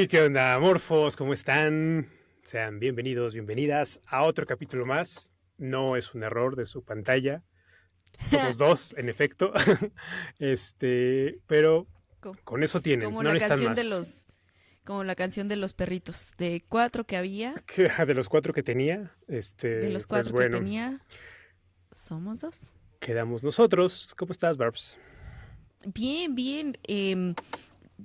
Hey, ¿qué onda, morfos? ¿Cómo están? Sean bienvenidos, bienvenidas a otro capítulo más. No es un error de su pantalla. Somos dos, en efecto. Pero Co- con eso tienen, Como no la necesitan canción de más. los, como la canción de los perritos, de cuatro que había, De los cuatro que tenía, de los pues cuatro que bueno, tenía, somos dos. quedamos nosotros. ¿Cómo estás, Barbs? Bien, bien.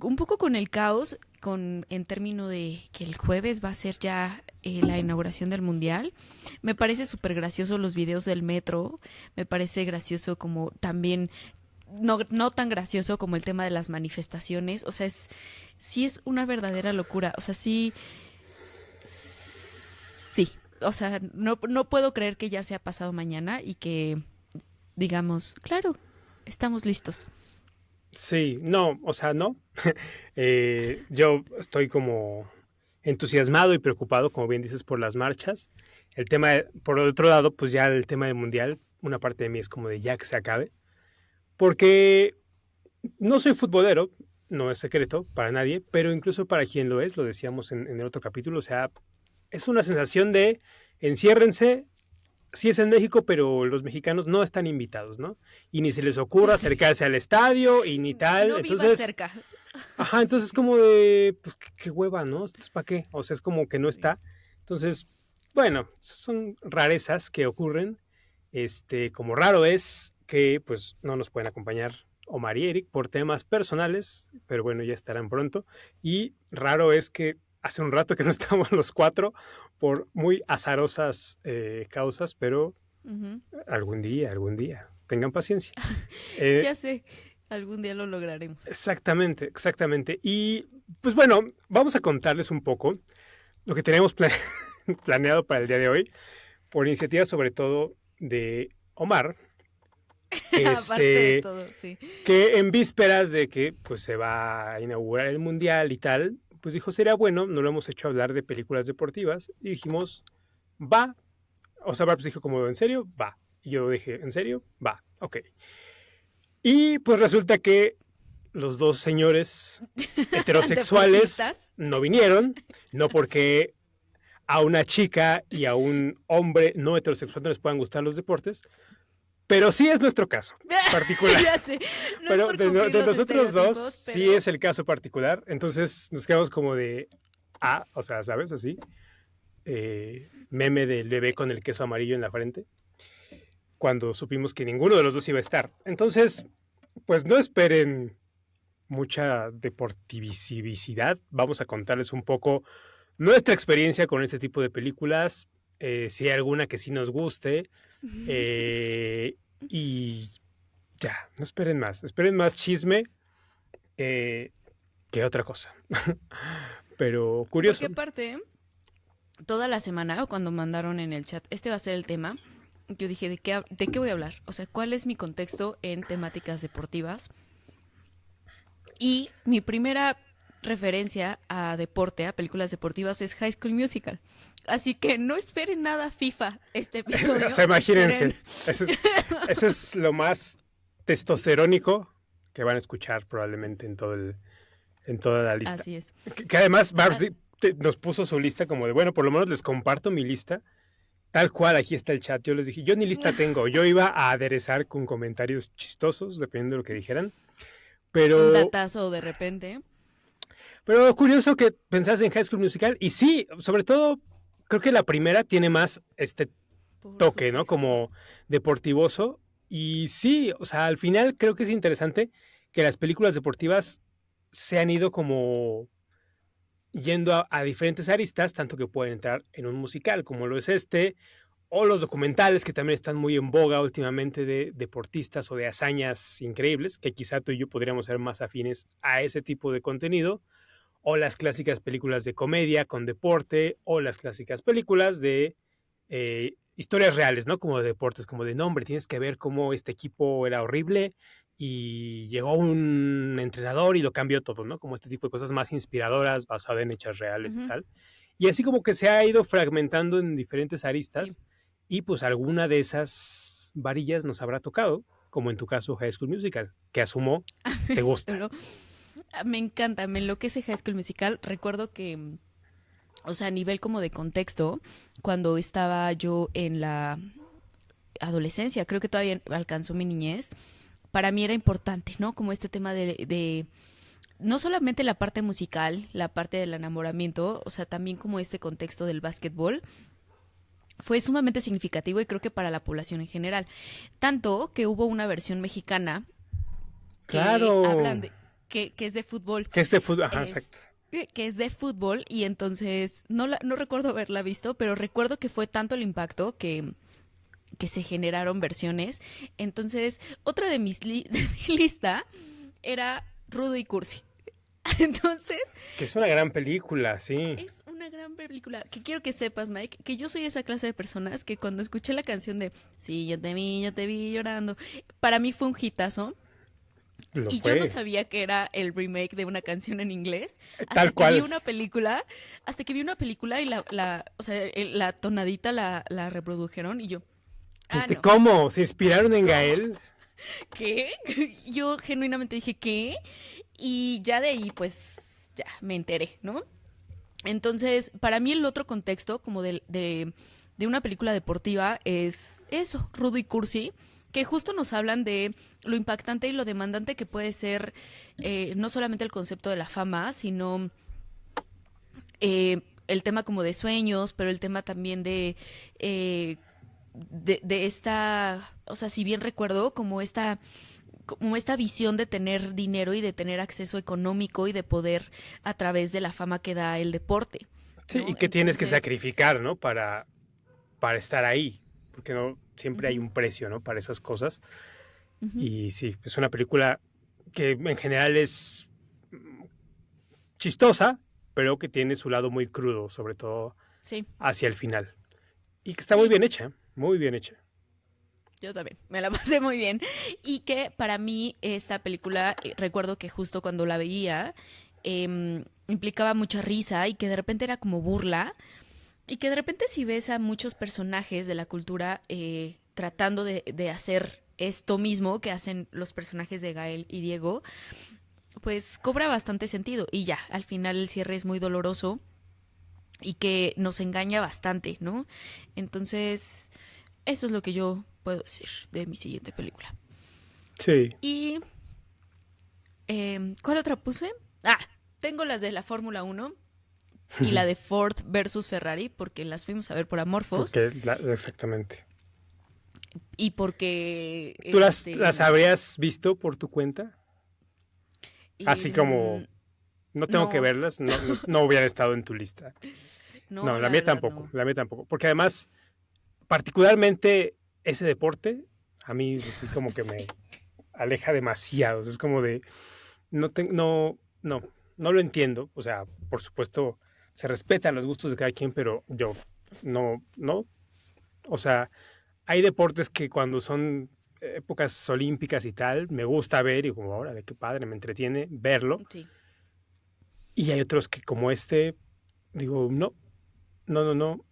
Un poco con el caos, en términos de que el jueves va a ser ya la inauguración del mundial. Me parece súper gracioso los videos del metro. Me parece gracioso como también no tan gracioso como el tema de las manifestaciones. O sea, sí es una verdadera locura. O sea, sí, sí. O sea, no puedo creer que ya sea pasado mañana y que digamos, claro, estamos listos. Sí, no, o sea, no. Yo estoy como entusiasmado y preocupado, como bien dices, por las marchas. Por otro lado, pues ya el tema del mundial, una parte de mí es como de ya que se acabe, porque no soy futbolero, no es secreto para nadie, pero incluso para quien lo es, lo decíamos en el otro capítulo, o sea, es una sensación de enciérrense. Sí es en México, pero los mexicanos no están invitados, ¿no? Y ni se les ocurra Ya sé. acercarse al estadio y ni tal. No viva Entonces, cerca. ajá, entonces como de, pues qué hueva, ¿no? Entonces, ¿para qué? O sea, es como que no Sí. está. Entonces, bueno, son rarezas que ocurren. Como raro es que pues no nos pueden acompañar Omar y Eric por temas personales, pero bueno, ya estarán pronto. Y raro es que hace un rato que no estamos los cuatro por muy azarosas causas, pero Ujú. algún día, tengan paciencia. Eh, Ya sé, algún día lo lograremos. Exactamente, exactamente. Y pues bueno, vamos a contarles un poco lo que tenemos planeado para el día de hoy, por iniciativa sobre todo de Omar, Aparte de este, todo, sí. que en vísperas de que pues se va a inaugurar el mundial y tal, pues dijo sería bueno, no lo hemos hecho hablar de películas deportivas y dijimos va, o sea, Barbs dijo como en serio, va. Y yo dije, ¿en serio? Va, ok. Y pues resulta que los dos señores heterosexuales Deportistas. no vinieron, no porque a una chica y a un hombre no heterosexual no les puedan gustar los deportes, pero sí es nuestro caso particular. Ya sé, no es Pero por cumplir de los nosotros dos estereotipos, sí pero es el caso particular, entonces nos quedamos como de, o sea, ¿sabes? Así, meme del bebé con el queso amarillo en la frente, cuando supimos que ninguno de los dos iba a estar. Entonces, pues no esperen mucha deportivicidad. Vamos a contarles un poco nuestra experiencia con este tipo de películas, si hay alguna que sí nos guste, eh, y ya, no esperen más chisme que, que otra cosa. Pero porque curioso. aparte, toda la semana, cuando mandaron en el chat, este va a ser el tema, yo dije, ¿de qué voy a hablar? O sea, ¿cuál es mi contexto en temáticas deportivas? Y mi primera referencia a deporte, a películas deportivas, es High School Musical. Así que no esperen nada FIFA este O episodio. sea, Esperen. imagínense, ese es lo más testosterónico que van a escuchar probablemente en toda la lista. Así es. Que además Barbs Ah, nos puso su lista como de, bueno, por lo menos les comparto mi lista. Tal cual, aquí está el chat. Yo les dije, yo ni lista tengo. Yo iba a aderezar con comentarios chistosos, dependiendo de lo que dijeran. un Pero, datazo de repente. pero curioso que pensás en High School Musical. Y sí, sobre todo, creo que la primera tiene más este Por toque, ¿no? supuesto. Como deportivoso. Y sí, o sea, al final creo que es interesante que las películas deportivas se han ido como yendo a diferentes aristas, tanto que pueden entrar en un musical, como lo es o los documentales que también están muy en boga últimamente de deportistas o de hazañas increíbles, que quizá tú y yo podríamos ser más afines a ese tipo de contenido, o las clásicas películas de comedia con deporte, o las clásicas películas de historias reales, ¿no? Como de deportes, como de nombre, tienes que ver cómo este equipo era horrible y llegó un entrenador y lo cambió todo, ¿no? Como este tipo de cosas más inspiradoras, basadas en hechos reales y Ujú. tal. Y así como que se ha ido fragmentando en diferentes Sí. aristas y pues alguna de esas varillas nos habrá tocado, como en tu caso High School Musical, que asumo te gusta. Solo Me encanta, me enloquece High School Musical. Recuerdo que, o sea, a nivel como de contexto, cuando estaba yo en la adolescencia, creo que todavía alcanzó mi niñez, para mí era importante, ¿no? Como este tema de no solamente la parte musical, la parte del enamoramiento, o sea, también como este contexto del básquetbol, fue sumamente significativo y creo que para la población en general. Tanto que hubo una versión mexicana que Claro. hablan de, que es de fútbol. Que este fútbol, ajá, exacto. Es, que es de fútbol y entonces no recuerdo haberla visto, pero recuerdo que fue tanto el impacto que se generaron versiones. Entonces, otra de, de mi lista era Rudo y Cursi. Entonces, Que es una gran película, sí. es una gran película. Que quiero que sepas, Mike, que yo soy esa clase de personas que cuando escuché la canción de Sí, yo te vi llorando, para mí fue un hitazo. Lo Y yo no fue. sabía que era el remake de una canción en inglés hasta Tal que vi cual. una película, y o sea, la tonadita la reprodujeron y yo, ah, no, ¿Cómo? ¿Se inspiraron en ¿cómo? Gael? ¿Qué? Yo genuinamente dije, ¿qué? Y ya de ahí, pues, ya me enteré, ¿no? Entonces, para mí el otro contexto, como de una película deportiva, es eso, Rudo y Cursi, que justo nos hablan de lo impactante y lo demandante que puede ser no solamente el concepto de la fama, sino el tema como de sueños, pero el tema también de esta, o sea, si bien recuerdo, como esta visión de tener dinero y de tener acceso económico y de poder a través de la fama que da el deporte, Sí, y ¿no? que tienes que Entonces, sacrificar, ¿no? Para estar ahí. Porque no siempre hay ujú, un precio, ¿no? Para esas cosas. ujú, Y sí, es una película que en general es chistosa, pero que tiene su lado muy crudo, sobre todo sí, hacia el final. Y que está muy sí, bien hecha, muy bien hecha. yo también, me la pasé muy bien. Y que para mí esta película, recuerdo que justo cuando la veía, implicaba mucha risa y que de repente era como burla. Y que de repente si ves a muchos personajes de la cultura tratando de hacer esto mismo que hacen los personajes de Gael y Diego, pues cobra bastante sentido. Y ya, al final el cierre es muy doloroso y que nos engaña bastante, ¿no? Entonces, eso es lo que yo puedo decir de mi siguiente película. Sí. Y, ¿cuál otra puse? Ah, tengo las de la Fórmula 1 y la de Ford versus Ferrari, porque las fuimos a ver por Amorphos Porque exactamente. y porque, ¿Tú las habrías visto por tu cuenta? Así como em, no tengo que no, verlas, no hubieran estado en tu lista. No, no, la la mía verdad tampoco, no. la mía tampoco. Porque además, particularmente ese deporte, a mí así como que me Sí. aleja demasiado. O sea, es como de, no, no, no lo entiendo. O sea, por supuesto, se respetan los gustos de cada quien, pero yo no. O sea, hay deportes que cuando son épocas olímpicas y tal, me gusta ver y como ahora, de qué padre, me entretiene verlo. Sí. Y hay otros que como este, digo, no,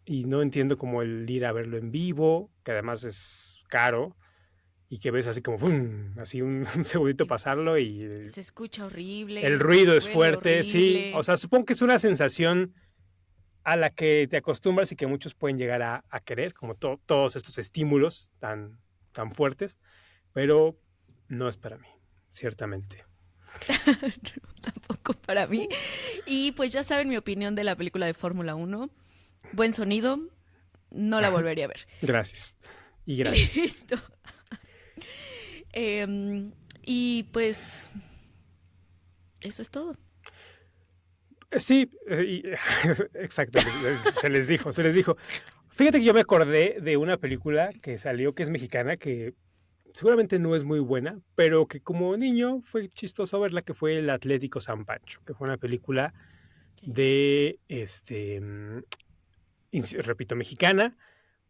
y no entiendo como el ir a verlo en vivo, que además es caro, y que ves así como, ¡fum! Así un segundito Y pasarlo y se escucha el horrible, ruido es huele fuerte, sí. O horrible. sea, supongo que es una sensación a la que te acostumbras y que muchos pueden llegar a querer, como todos estos estímulos tan fuertes, pero no es para mí, ciertamente. Tampoco para mí. Y pues ya saben mi opinión de la película de Fórmula 1. Buen sonido, no la volvería a ver. Gracias. Y gracias. Listo. Y pues eso es todo. Sí, exacto, se les dijo. Fíjate que yo me acordé de una película que salió, que es mexicana, que seguramente no es muy buena, pero que como niño fue chistoso verla, que fue El Atlético San Pancho, que fue una película Okay. de, repito, mexicana,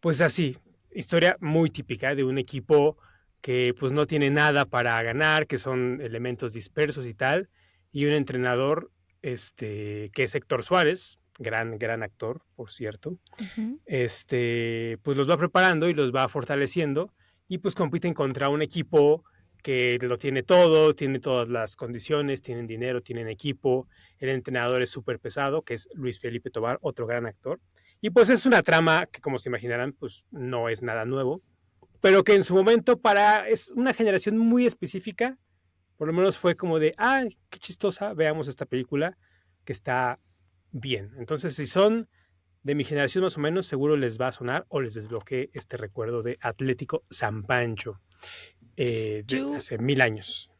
pues así, historia muy típica de un equipo que pues no tiene nada para ganar, que son elementos dispersos y tal, y un entrenador, que es Héctor Suárez, gran actor, por cierto, Ujú. pues los va preparando y los va fortaleciendo y pues compiten contra un equipo que lo tiene todo, tiene todas las condiciones, tienen dinero, tienen equipo, el entrenador es súper pesado, que es Luis Felipe Tobar, otro gran actor. Y pues es una trama que, como se imaginarán, pues no es nada nuevo, pero que en su momento es una generación muy específica, por lo menos fue como de, ay, qué chistosa, veamos esta película que está bien. Entonces, si son de mi generación más o menos, seguro les va a sonar o les desbloquee este recuerdo de Atlético San Pancho de hace 1000 años.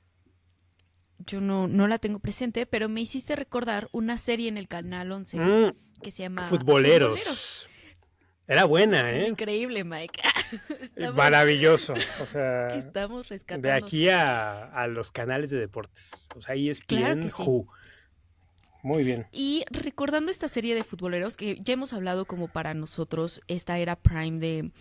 Yo no la tengo presente, pero me hiciste recordar una serie en el Canal 11 que se llama Futboleros. Era buena, Es increíble, Mike. Maravilloso. O sea, estamos rescatando. De aquí a los canales de deportes. O sea, ESPN, claro que sí. Muy bien. Y recordando esta serie de futboleros, que ya hemos hablado como para nosotros, esta era Prime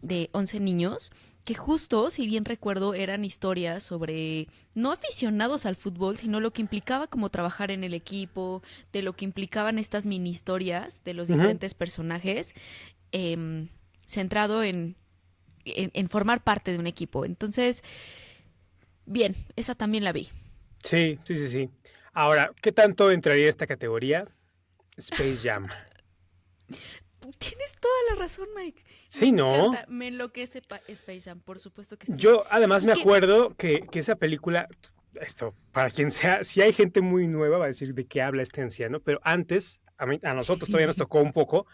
de 11 niños, que justo, si bien recuerdo, eran historias sobre no aficionados al fútbol, sino lo que implicaba como trabajar en el equipo, de lo que implicaban estas mini historias de los diferentes personajes, centrado en formar parte de un equipo. Entonces, bien, esa también la vi. Sí. Ahora, ¿qué tanto entraría esta categoría? Space Jam. Tienes toda la razón, Mike. Sí, ¿no? Me enloquece Space Jam, por supuesto que sí. Yo además me acuerdo que esa película, para quien sea, si hay gente muy nueva va a decir de qué habla este anciano, pero antes, a nosotros todavía nos tocó un poco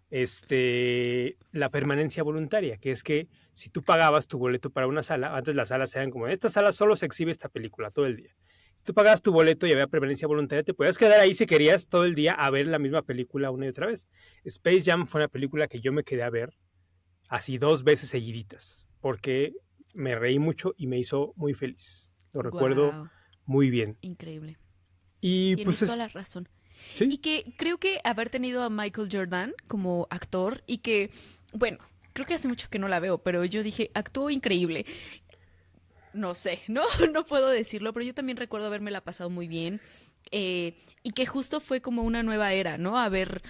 la permanencia voluntaria, que es que si tú pagabas tu boleto para una sala, antes las salas eran como, en esta sala solo se exhibe esta película todo el día. Si tú pagabas tu boleto y había permanencia voluntaria, te podías quedar ahí si querías todo el día a ver la misma película una y otra vez. Space Jam fue una película que yo me quedé a ver así 2 veces seguiditas, porque me reí mucho y me hizo muy feliz. Lo recuerdo muy bien. Increíble. Y tienes pues toda la razón. ¿Sí? Y que creo que haber tenido a Michael Jordan como actor y que, bueno, creo que hace mucho que no la veo, pero yo dije, actuó increíble. No sé, no puedo decirlo, pero yo también recuerdo haberme la pasado muy bien y que justo fue como una nueva era, ¿no? Haber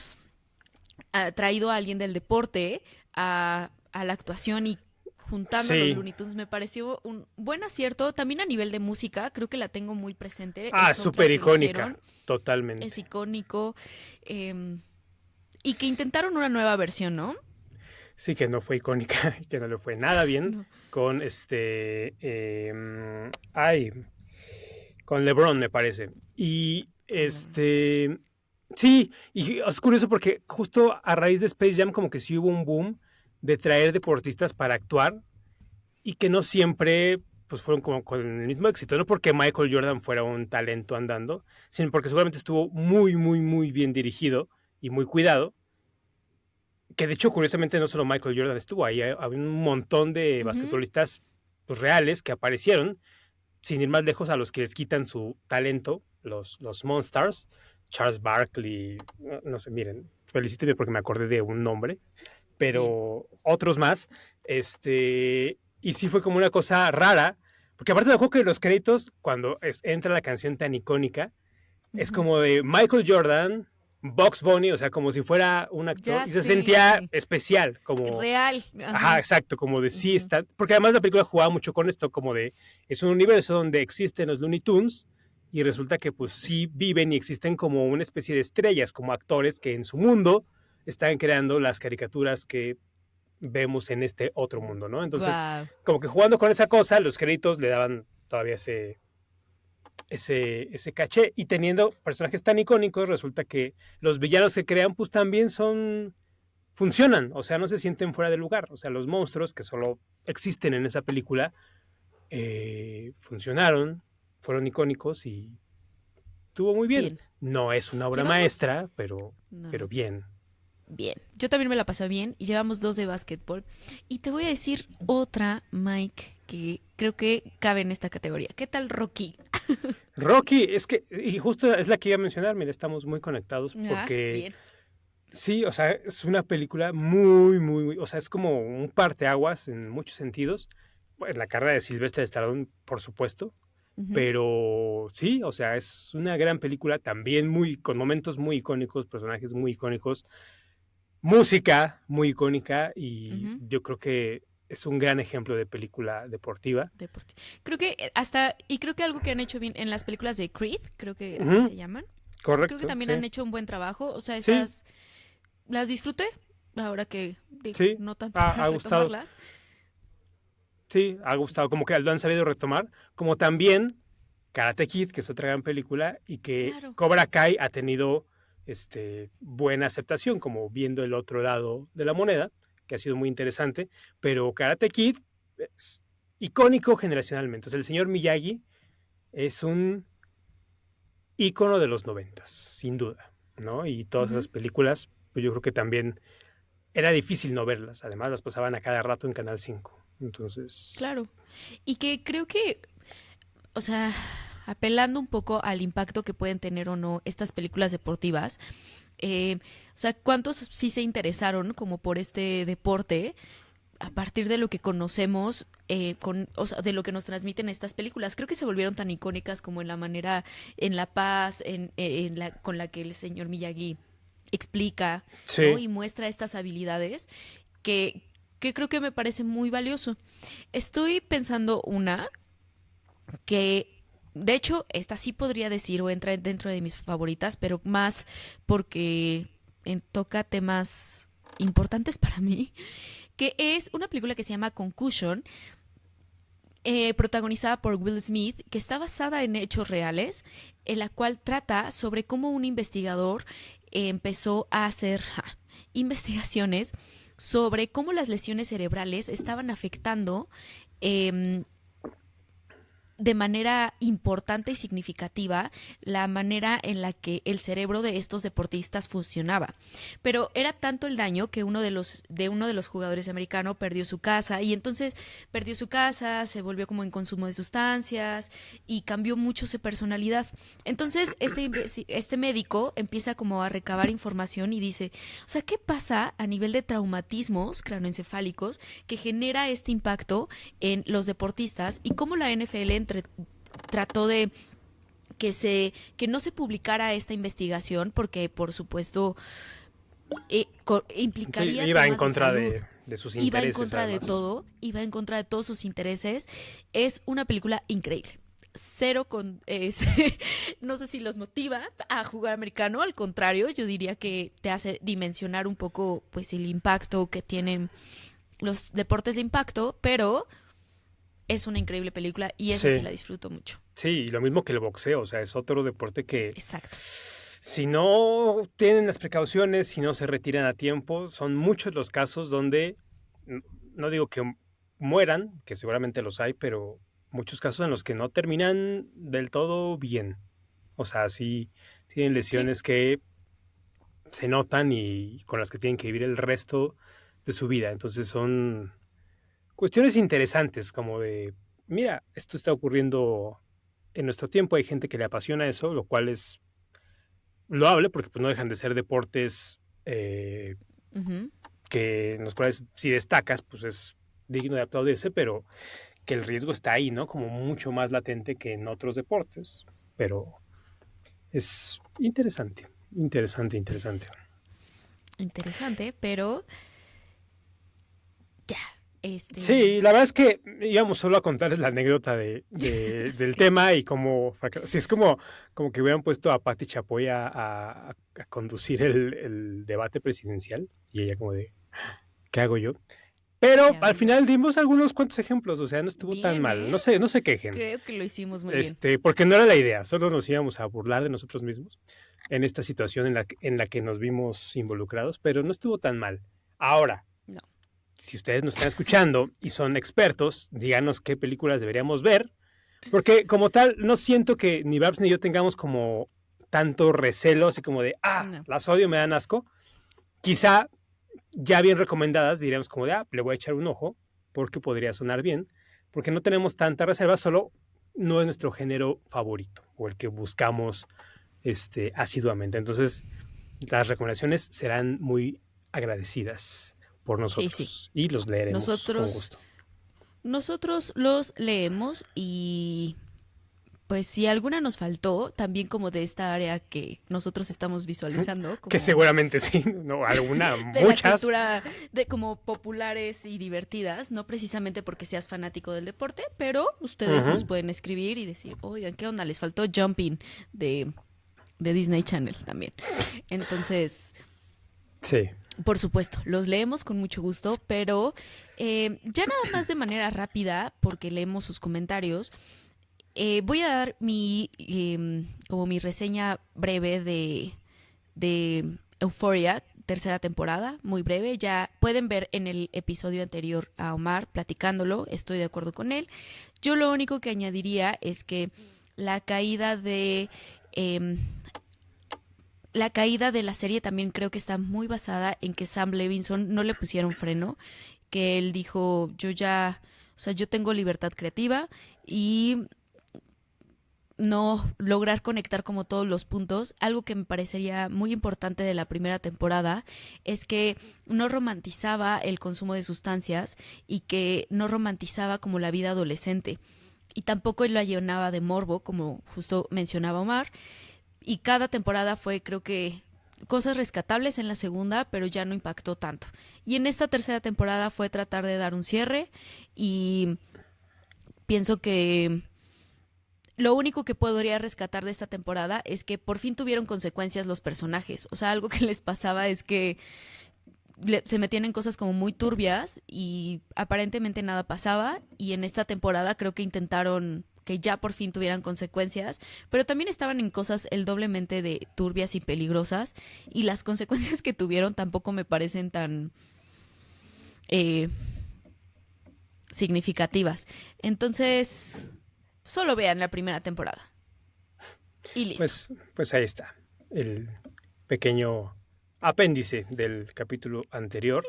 traído a alguien del deporte a la actuación y juntando los Looney Tunes me pareció un buen acierto. También a nivel de música, creo que la tengo muy presente. Súper icónica, totalmente. Es icónico y que intentaron una nueva versión, ¿no? Sí, que no fue icónica, que no le fue nada bien no. Con con LeBron me parece. Y sí, y es curioso porque justo a raíz de Space Jam como que sí hubo un boom de traer deportistas para actuar y que no siempre pues fueron como con el mismo éxito, no porque Michael Jordan fuera un talento andando, sino porque seguramente estuvo muy, muy, muy bien dirigido y muy cuidado. Que de hecho, curiosamente, no solo Michael Jordan estuvo ahí, había un montón de basquetbolistas pues, reales que aparecieron, sin ir más lejos, a los que les quitan su talento, los Monstars, Charles Barkley, no sé, miren, felicíteme porque me acordé de un nombre, pero otros más, y sí fue como una cosa rara, porque aparte me acuerdo que los créditos, cuando entra la canción tan icónica, es como de Michael Jordan, Bugs Bunny, o sea, como si fuera un actor, y se sentía especial, como... real. Ajá, exacto, como de sí está... Porque además la película jugaba mucho con esto, como de... Es un universo donde existen los Looney Tunes, y resulta que pues sí viven y existen como una especie de estrellas, como actores que en su mundo están creando las caricaturas que vemos en este otro mundo, ¿no? Entonces, como que jugando con esa cosa, los créditos le daban todavía ese caché, y teniendo personajes tan icónicos, resulta que los villanos que crean pues también funcionan, o sea, no se sienten fuera de lugar, o sea, los monstruos que solo existen en esa película funcionaron, fueron icónicos y estuvo muy bien. No es una obra maestra, pero bien. Bien, yo también me la pasé bien y llevamos 2 de básquetbol. Y te voy a decir otra, Mike, que creo que cabe en esta categoría. ¿Qué tal Rocky? Rocky, es que, y justo es la que iba a mencionar, mira, estamos muy conectados porque... Bien. Sí, o sea, es una película muy, muy, muy, o sea, es como un parteaguas en muchos sentidos. En la carrera de Sylvester Stallone, por supuesto. Pero sí, o sea, es una gran película también con momentos muy icónicos, personajes muy icónicos. Música muy icónica y yo creo que es un gran ejemplo de película deportiva. Deporte. Creo que creo que algo que han hecho bien en las películas de Creed, creo que así Ujú, se llaman. Creo que correcto, también sí. han hecho un buen trabajo. O sea, Sí, esas las disfruté. Ahora que digo, sí, no tanto para ha gustado. retomarlas. Sí, ha gustado. Como que lo han sabido retomar. Como también Karate Kid, que es otra gran película, y que Claro. Cobra Kai ha tenido buena aceptación, como viendo el otro lado de la moneda, que ha sido muy interesante. Pero Karate Kid es icónico generacionalmente. O sea, el señor Miyagi es un ícono de los 90, sin duda, ¿no? Y todas esas Ujú, películas, pues yo creo que también era difícil no verlas. Además, las pasaban a cada rato en Canal 5. Entonces, claro. Y que creo que, o sea, apelando un poco al impacto que pueden tener o no estas películas deportivas, o sea, ¿cuántos sí se interesaron como por este deporte a partir de lo que conocemos, o sea, de lo que nos transmiten estas películas? Creo que se volvieron tan icónicas como en la manera, en la paz, con la que el señor Miyagi explica, ¿no? sí, Y muestra estas habilidades que, que creo que me parece muy valioso. Estoy pensando una que, de hecho, esta sí podría decir o entra dentro de mis favoritas, pero más porque toca temas importantes para mí, que es una película que se llama Concussion, protagonizada por Will Smith, que está basada en hechos reales, en la cual trata sobre cómo un investigador empezó a hacer investigaciones sobre cómo las lesiones cerebrales estaban afectando eh, de manera importante y significativa la manera en la que el cerebro de estos deportistas funcionaba. Pero era tanto el daño que uno de los jugadores americanos perdió su casa, y entonces perdió su casa, se volvió como en consumo de sustancias y cambió mucho su personalidad. Entonces este médico empieza como a recabar información y dice, o sea, ¿qué pasa a nivel de traumatismos cranoencefálicos que genera este impacto en los deportistas, y cómo la NFL trató de que no se publicara esta investigación porque por supuesto sí, implicaría iba en temas de contra salud, de sus iba en intereses, contra de además. todo, iba en contra de todos sus intereses. Es una película increíble. Cero no sé si los motiva a jugar americano, al contrario, yo diría que te hace dimensionar un poco pues el impacto que tienen los deportes de impacto, pero es una increíble película y esa sí Sí, la disfruto mucho. sí, y lo mismo que el boxeo, o sea, es otro deporte que Exacto. si no tienen las precauciones, si no se retiran a tiempo, son muchos los casos donde, n- no digo que mueran, que seguramente los hay, pero muchos casos en los que no terminan del todo bien. O sea, sí tienen Sí, lesiones que se notan y con las que tienen que vivir el resto de su vida. Entonces son cuestiones interesantes, como de, mira, esto está ocurriendo en nuestro tiempo, hay gente que le apasiona eso, lo cual es loable porque pues no dejan de ser deportes ujú, que en los cuales si destacas, pues es digno de aplaudirse, pero que el riesgo está ahí, ¿no? Como mucho más latente que en otros deportes. Pero es interesante, interesante, interesante. pues interesante, pero ya, Sí, la verdad es que íbamos solo a contarles la anécdota del sí, tema y como, sí, es como que hubieran puesto a Patti Chapoy a conducir el debate presidencial y ella como de, ¿qué hago yo? Pero ¿qué hago al yo? final dimos algunos cuantos ejemplos, o sea, no estuvo tan Bien, mal, ¿eh? no se quejen, Creo que lo hicimos muy bien. porque no era la idea, solo nos íbamos a burlar de nosotros mismos en esta situación en la que nos vimos involucrados, pero no estuvo tan mal. Ahora, No. si ustedes nos están escuchando y son expertos, díganos qué películas deberíamos ver, porque como tal, no siento que ni Babs ni yo tengamos como tanto recelo, así como de, No. las odio, me dan asco. Quizá ya bien recomendadas diríamos como de, le voy a echar un ojo, porque podría sonar bien, porque no tenemos tanta reserva, solo no es nuestro género favorito o el que buscamos asiduamente. Entonces, las recomendaciones serán muy agradecidas por Sí, sí. nosotros y los leeremos con Nosotros, gusto. nosotros los leemos y pues si alguna nos faltó, también como de esta área que nosotros estamos visualizando, Que como seguramente sí, no, alguna, de la muchas. cultura de como populares y divertidas, no precisamente porque seas fanático del deporte, pero ustedes nos Ujú. pueden escribir y decir, oigan, ¿qué onda? Les faltó Jumping de Disney Channel también. Entonces, Sí, por supuesto, los leemos con mucho gusto, pero ya nada más de manera rápida, porque leemos sus comentarios, voy a dar como mi reseña breve de Euphoria, tercera temporada, muy breve. Ya pueden ver en el episodio anterior a Omar platicándolo, estoy de acuerdo con él. Yo lo único que añadiría es que la caída de em, la caída de la serie también creo que está muy basada en que Sam Levinson no le pusieron freno, que él dijo, yo ya, o sea, yo tengo libertad creativa y no lograr conectar como todos los puntos. Algo que me parecería muy importante de la primera temporada es que no romantizaba el consumo de sustancias y que no romantizaba como la vida adolescente y tampoco la llenaba de morbo, como justo mencionaba Omar, y cada temporada fue, creo que, cosas rescatables en la segunda, pero ya no impactó tanto. Y en esta tercera temporada fue tratar de dar un cierre y pienso que lo único que podría rescatar de esta temporada es que por fin tuvieron consecuencias los personajes. O sea, algo que les pasaba es que se metían en cosas como muy turbias y aparentemente nada pasaba. Y en esta temporada creo que intentaron que ya por fin tuvieran consecuencias, pero también estaban en cosas el doblemente de turbias y peligrosas, y las consecuencias que tuvieron tampoco me parecen tan eh, significativas. Entonces, solo vean la primera temporada y listo. pues ahí está, el pequeño apéndice del capítulo anterior.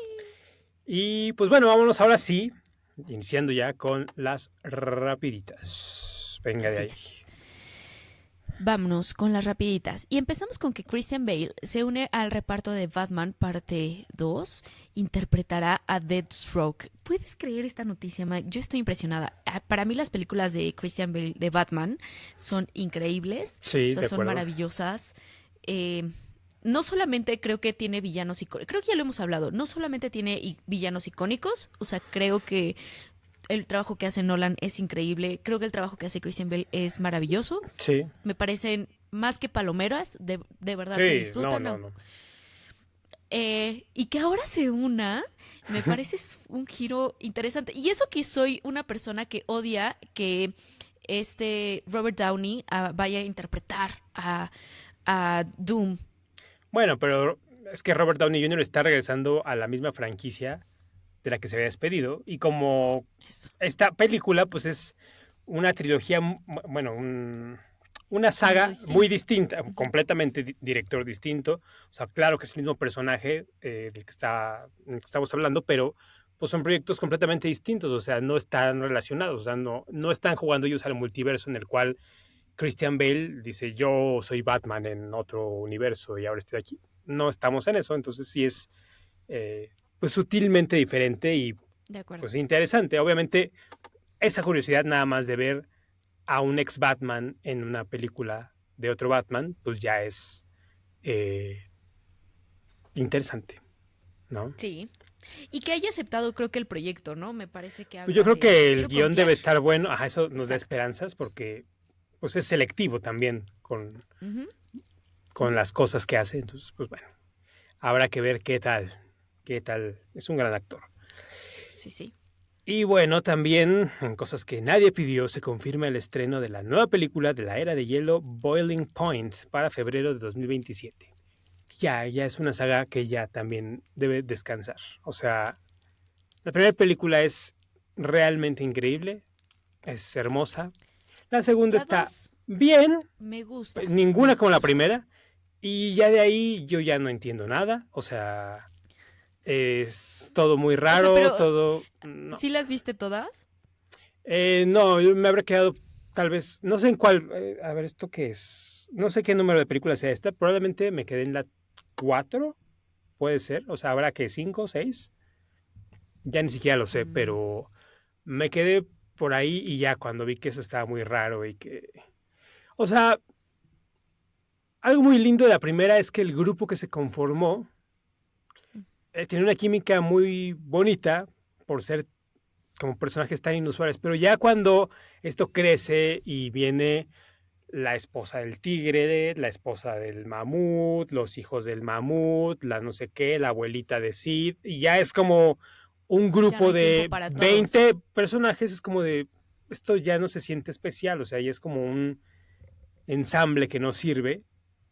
Y pues bueno, vámonos ahora sí, iniciando ya con las rapiditas. Venga de Así ahí. es. Vámonos con las rapiditas. Y empezamos con que Christian Bale se une al reparto de Batman parte 2. Interpretará a Deathstroke. ¿Puedes creer esta noticia, Mike? Yo estoy impresionada. Para mí las películas de Christian Bale de Batman son increíbles. O Sí, sea, de son acuerdo. maravillosas. No solamente creo que tiene villanos icónicos. Creo que ya lo hemos hablado. No solamente tiene villanos icónicos. O sea, creo que el trabajo que hace Nolan es increíble. Creo que el trabajo que hace Christian Bale es maravilloso. Sí, Me parecen más que palomeras, de verdad se sí, no, disfrutan. no, no. Y que ahora se una, me parece un giro interesante. Y eso que soy una persona que odia que Robert Downey vaya a interpretar a Doom. Bueno, pero es que Robert Downey Jr. está regresando a la misma franquicia de la que se había despedido. Y como Eso. esta película, pues es una trilogía, bueno, una Mundo saga muy distinto. distinta, Ujú. completamente director distinto. O sea, claro que es el mismo personaje del que estamos hablando, pero pues son proyectos completamente distintos. O sea, no están relacionados. O sea, no están jugando ellos al multiverso en el cual Christian Bale dice, yo soy Batman en otro universo y ahora estoy aquí. No estamos en eso, entonces sí es eh, pues sutilmente diferente y De acuerdo. pues interesante. Obviamente esa curiosidad nada más de ver a un ex Batman en una película de otro Batman, pues ya es eh, interesante, ¿no? Sí. Y que haya aceptado, creo que el proyecto, ¿no? Me parece que Pues yo habla creo de que el quiero guión confiar. debe estar bueno, ajá, eso nos da Exacto. esperanzas porque pues es selectivo también Ujú, con las cosas que hace, entonces pues bueno, habrá que ver qué tal, es un gran actor. sí, sí. Y bueno, también en cosas que nadie pidió, se confirma el estreno de la nueva película de la Era de Hielo, Boiling Point, para febrero de 2027. Ya es una saga que ya también debe descansar. O sea, la primera película es realmente increíble, es hermosa. La segunda La está 2 bien, me gusta, me ninguna como la gusta. primera. Y ya de ahí yo ya no entiendo nada. O sea, es todo muy O sea, raro, pero todo... No. ¿sí las viste todas? No, yo me habré quedado tal vez, no sé en cuál, a ver, ¿esto qué es? No sé qué número de película sea esta, probablemente me quedé en la 4, puede ser, o sea, habrá que 5, 6, ya ni siquiera lo sé, Mm, pero me quedé por ahí y ya cuando vi que eso estaba muy raro y que O sea, algo muy lindo de la primera es que el grupo que se conformó tiene una química muy bonita por ser como personajes tan inusuales, pero ya cuando esto crece y viene la esposa del tigre, la esposa del mamut, los hijos del mamut, la no sé qué, la abuelita de Sid, y ya es como un Ya no grupo hay tiempo de para todos. 20 personajes, es como de, esto ya no se siente especial, o sea, ya es como un ensamble que no sirve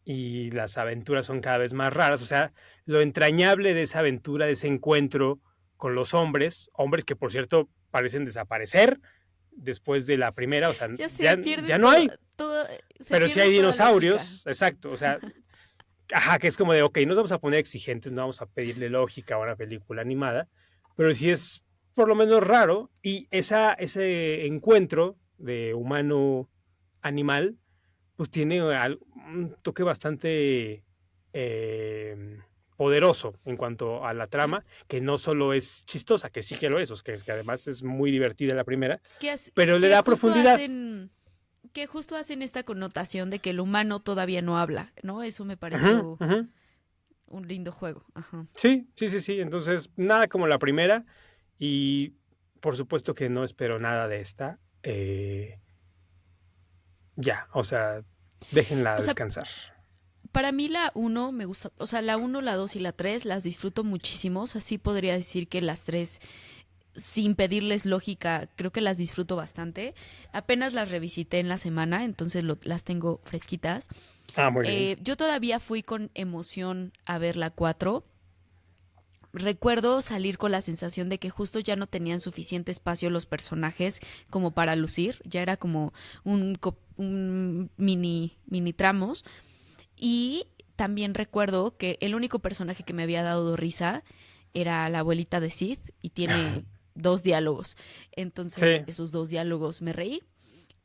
y las aventuras son cada vez más raras, o sea, lo entrañable de esa aventura, de ese encuentro con los hombres, hombres que por cierto parecen desaparecer después de la primera, o sea, Ya se ya, pierde ya no hay, se pero sí pierde hay toda lógica. dinosaurios, exacto, o sea, ajá, que es como de, ok, nos vamos a poner exigentes, no vamos a pedirle lógica a una película animada, pero sí es por lo menos raro y ese encuentro de humano-animal, pues tiene un toque bastante eh, poderoso en cuanto a la Sí. trama, que no solo es chistosa, que sí que lo es, que además es muy divertida la primera, pero le Que da justo profundidad. hacen esta connotación de que el humano todavía no habla, ¿no? Eso me Ujú, pareció ujú. un lindo juego. Ajá. Sí, sí, sí, sí. Entonces, nada como la primera. Y por supuesto que no espero nada de esta. Ya, o sea, déjenla O sea, descansar. para mí la uno me gusta, o sea, la uno, la 2 y la 3 las disfruto muchísimo, o sea, sí podría decir que las 3 sin pedirles lógica, creo que las disfruto bastante. Apenas las revisité en la semana, entonces las tengo fresquitas. Ah, muy bien. Yo todavía fui con emoción a ver la 4. Recuerdo salir con la sensación de que justo ya no tenían suficiente espacio los personajes como para lucir, ya era como un mini tramos. Y también recuerdo que el único personaje que me había dado risa era la abuelita de Sid y tiene dos diálogos. Entonces, Sí, esos dos diálogos me reí.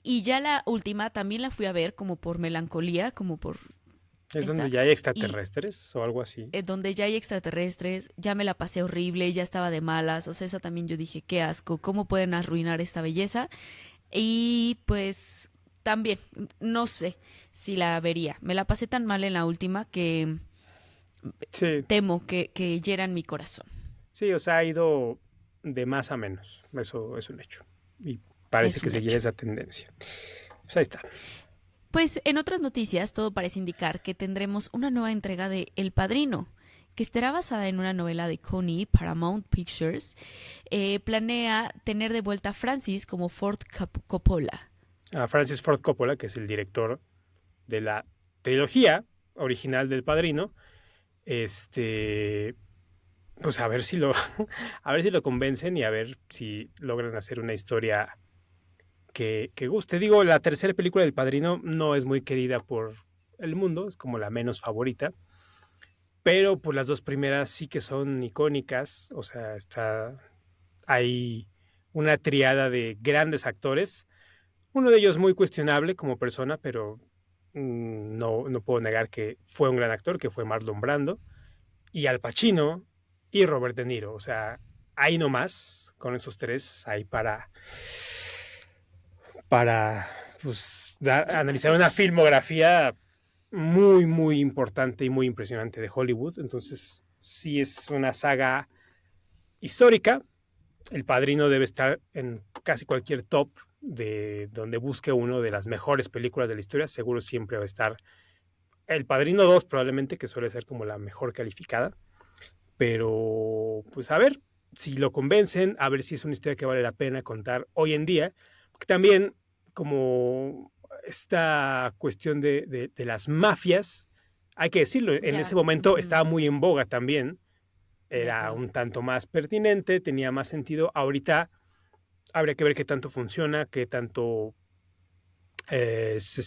Y ya la última también la fui a ver como por melancolía, como por es donde esta. ya hay Y extraterrestres o algo así. donde ya hay extraterrestres, ya me la pasé horrible, ya estaba de malas. O sea, esa también yo dije, qué asco, ¿cómo pueden arruinar esta belleza? Y pues también, no sé si la vería. Me la pasé tan mal en la última que Sí, temo que hieran mi corazón. sí, o sea, ha ido de más a menos. Eso es un hecho. Y parece Es que un seguirá hecho. esa tendencia. Pues ahí está. Pues en otras noticias, todo parece indicar que tendremos una nueva entrega de El Padrino, que estará basada en una novela de Coney. Paramount Pictures planea tener de vuelta a Francis como Ford Coppola. A Francis Ford Coppola, que es el director de la trilogía original del Padrino, este, pues a ver si lo, a ver si lo convencen y a ver si logran hacer una historia que guste. Digo, la tercera película del Padrino no es muy querida por el mundo, es como la menos favorita, pero pues las dos primeras sí que son icónicas, o sea, hay una triada de grandes actores, uno de ellos muy cuestionable como persona, pero no puedo negar que fue un gran actor, que fue Marlon Brando, y Al Pacino y Robert De Niro. O sea, ahí nomás, con esos tres, ahí para pues, analizar una filmografía muy, muy importante y muy impresionante de Hollywood. Entonces, sí es una saga histórica. El Padrino debe estar en casi cualquier top de donde busque uno de las mejores películas de la historia. Seguro siempre va a estar El Padrino 2 probablemente, que suele ser como la mejor calificada. Pero, pues a ver si lo convencen, a ver si es una historia que vale la pena contar hoy en día. Porque también, como esta cuestión de las mafias, hay que decirlo, en ese Ya, momento ujú, estaba muy en boga también. de Era acuerdo. un tanto más pertinente, tenía más sentido. Ahorita habría que ver qué tanto funciona, qué tanto es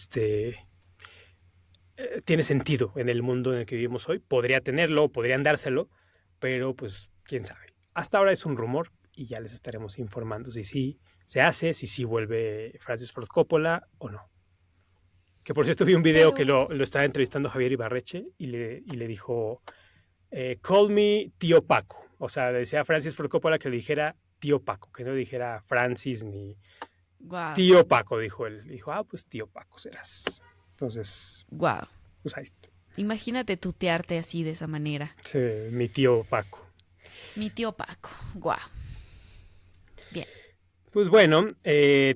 tiene sentido en el mundo en el que vivimos hoy. Podría tenerlo, podrían dárselo, pero pues quién sabe. Hasta ahora es un rumor y ya les estaremos informando si sí se hace, si sí vuelve Francis Ford Coppola o no. Que por cierto vi un video que Pero, lo estaba entrevistando Javier Ibarreche y le dijo, call me tío Paco. O sea, le decía a Francis Ford Coppola que le dijera tío Paco, que no dijera Francis Wow, Tío Paco, dijo él. Dijo, pues tío Paco serás. Entonces, wow. pues ahí está. Imagínate tutearte así de esa manera. Sí, mi tío Paco. Mi tío Paco. Wow. Bien. Pues bueno,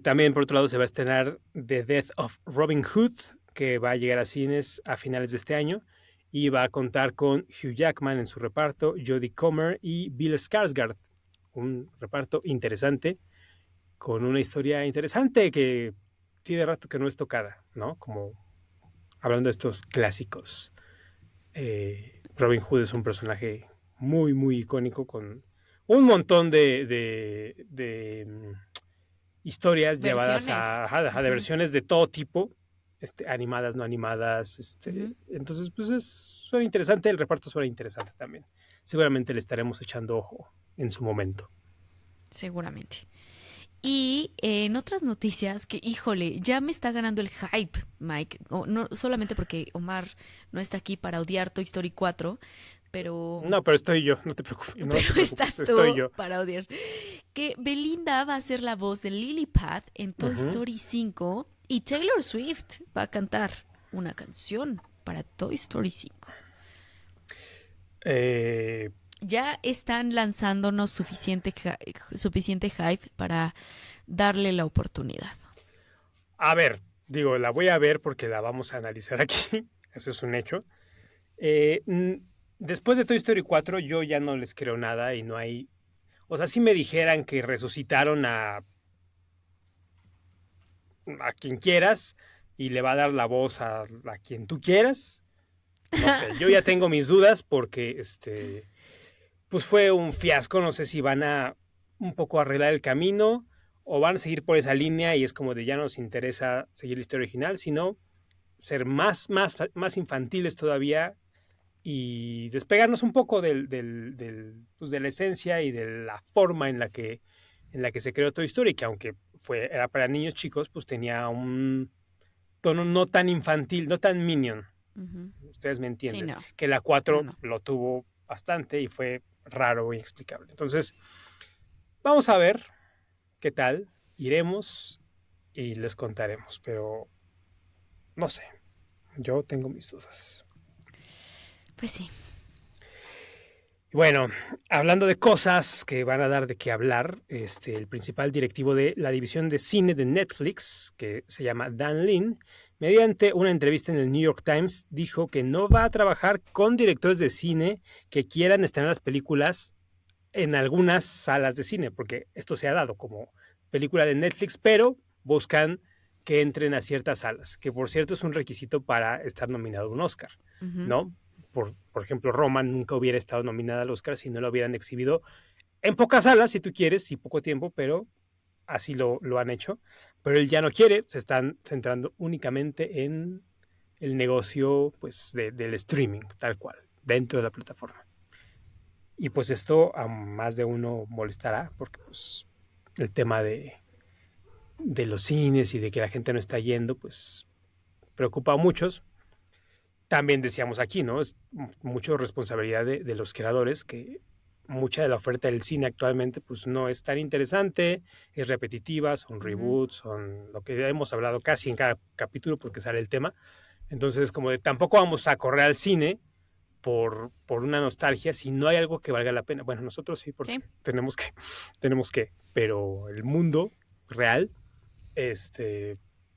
también por otro lado se va a estrenar The Death of Robin Hood, que va a llegar a cines a finales de este año y va a contar con Hugh Jackman en su reparto, Jodie Comer y Bill Skarsgård. Un reparto interesante, con una historia interesante que tiene rato que no es tocada, ¿no? Como hablando de estos clásicos. Robin Hood es un personaje muy, muy icónico con un montón de historias llevadas Versiones. de Ujú, versiones de todo tipo, animadas, no animadas. ujú. Entonces, pues suena interesante, el reparto suena interesante también. Seguramente le estaremos echando ojo en su momento. Seguramente. Y en otras noticias que, híjole, ya me está ganando el hype, Mike. No solamente porque Omar no está aquí para odiar Toy Story 4, pero, No, pero estoy yo, no te preocupes, no te pero preocupes, estás estoy tú yo. para odiar. Que Belinda va a ser la voz de Lily Pad en Toy Ujú. Story 5 y Taylor Swift va a cantar una canción para Toy Story 5. Eh, Ya están lanzándonos suficiente hype para darle la oportunidad. a ver, digo, la voy a ver porque la vamos a analizar aquí, eso es un hecho. Eh, Después de Toy Story 4 yo ya no les creo nada y no hay... O sea, si me dijeran que resucitaron a quien quieras y le va a dar la voz a quien tú quieras, no sé, yo ya tengo mis dudas porque pues fue un fiasco, no sé si van a un poco arreglar el camino o van a seguir por esa línea y es como de ya no nos interesa seguir la historia original, sino ser más infantiles todavía y despegarnos un poco pues de la esencia y de la forma en la que se creó Toy Story, que aunque era para niños chicos, pues tenía un tono no tan infantil, no tan Minion. Ujú. Ustedes me Sí, entienden. no, Que la no, 4 no. lo tuvo bastante y fue raro e inexplicable. Entonces, vamos a ver qué tal. Iremos y les contaremos, pero no sé. Yo tengo mis dudas. Pues sí. Bueno, hablando de cosas que van a dar de qué hablar, el principal directivo de la división de cine de Netflix, que se llama Dan Lin, mediante una entrevista en el New York Times, dijo que no va a trabajar con directores de cine que quieran estrenar las películas en algunas salas de cine, porque esto se ha dado como película de Netflix, pero buscan que entren a ciertas salas, que por cierto es un requisito para estar nominado a un Oscar, Ujú. ¿no? Por ejemplo, Roma nunca hubiera estado nominada al Oscar si no lo hubieran exhibido en pocas salas, si tú quieres, y poco tiempo, pero así lo han hecho. Pero él ya no quiere, se están centrando únicamente en el negocio pues, del streaming, tal cual, dentro de la plataforma. Y pues esto a más de uno molestará, porque pues, el tema de los cines y de que la gente no está yendo, pues preocupa a muchos. También decíamos aquí, ¿no? Es mucho responsabilidad de los creadores, que mucha de la oferta del cine actualmente pues no es tan interesante, es repetitiva, son Ujú. reboots, son lo que hemos hablado casi en cada capítulo porque sale el tema. Entonces, como de tampoco vamos a correr al cine por una nostalgia si no hay algo que valga la pena. Bueno, nosotros sí, porque Sí. tenemos que, pero el mundo real,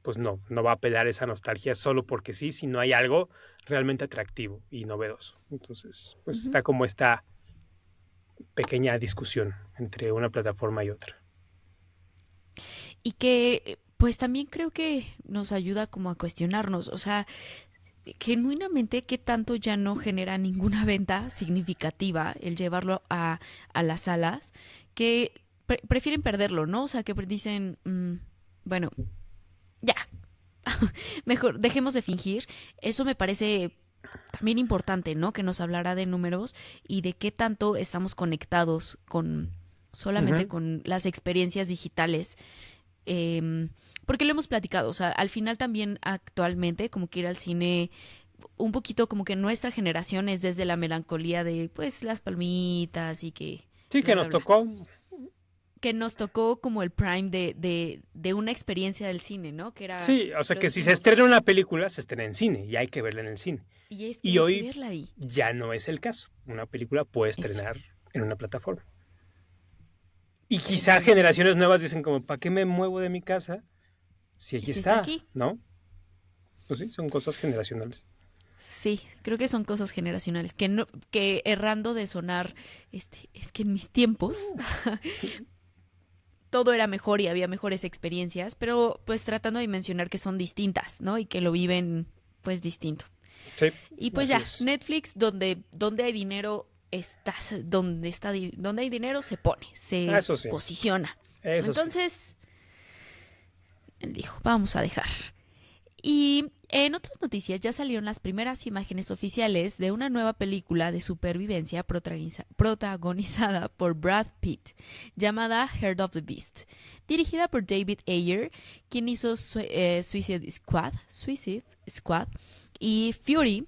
pues no va a apelar esa nostalgia solo porque sí, si no hay algo realmente atractivo y novedoso. Entonces, pues Ujú. está como esta pequeña discusión entre una plataforma y otra. Y que, pues también creo que nos ayuda como a cuestionarnos, o sea, genuinamente qué tanto ya no genera ninguna venta significativa el llevarlo a las salas, que prefieren perderlo, ¿no? O sea, que dicen, bueno, ya, mejor dejemos de fingir. Eso me parece también importante, ¿no? Que nos hablará de números y de qué tanto estamos conectados con Uh solamente -huh. con las experiencias digitales. Porque lo hemos platicado, o sea, al final también actualmente como que ir al cine un poquito como que nuestra generación es desde la melancolía de pues las palmitas y que Sí, que bla bla nos bla. tocó. que nos tocó como el prime de una experiencia del cine, ¿no? Que era, Sí, o sea lo que si se decimos, estrena una película, se estrena en cine y hay que verla en el cine. y es que Y hay que hoy verla ahí. ya no es el caso. Una película puede Eso. estrenar en una plataforma. Y quizá generaciones Entonces, nuevas dicen como, ¿para qué me muevo de mi casa si aquí si está está? aquí, ¿No? Pues sí, son cosas generacionales. sí, creo que son cosas generacionales, que no, que errando de sonar, es que en mis tiempos todo era mejor y había mejores experiencias, pero pues tratando de mencionar que son distintas, ¿no? Y que lo viven pues distinto. Sí, Y pues así ya, es. Netflix, donde hay dinero, estás, donde hay dinero se pone, se Eso sí, posiciona. eso sí. Entonces, él dijo, vamos a dejar. Y en otras noticias ya salieron las primeras imágenes oficiales de una nueva película de supervivencia protagonizada por Brad Pitt, llamada Heart of the Beast, dirigida por David Ayer, quien hizo Suicide Squad y Fury,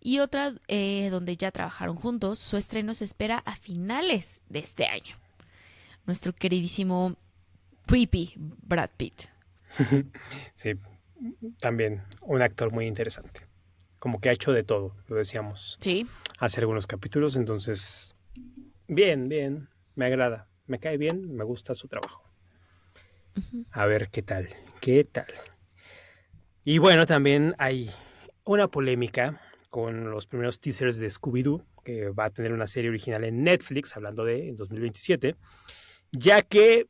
y otra donde ya trabajaron juntos. Su estreno se espera a finales de este año. Nuestro queridísimo creepy Brad Pitt. Sí, también un actor muy interesante. Como que ha hecho de todo, lo decíamos Sí. hace algunos capítulos. Entonces, bien, bien, me agrada. Me cae bien, me gusta su trabajo. Ujú. A ver qué tal, qué tal. Y bueno, también hay una polémica con los primeros teasers de Scooby-Doo, que va a tener una serie original en Netflix, hablando de en 2027, ya que,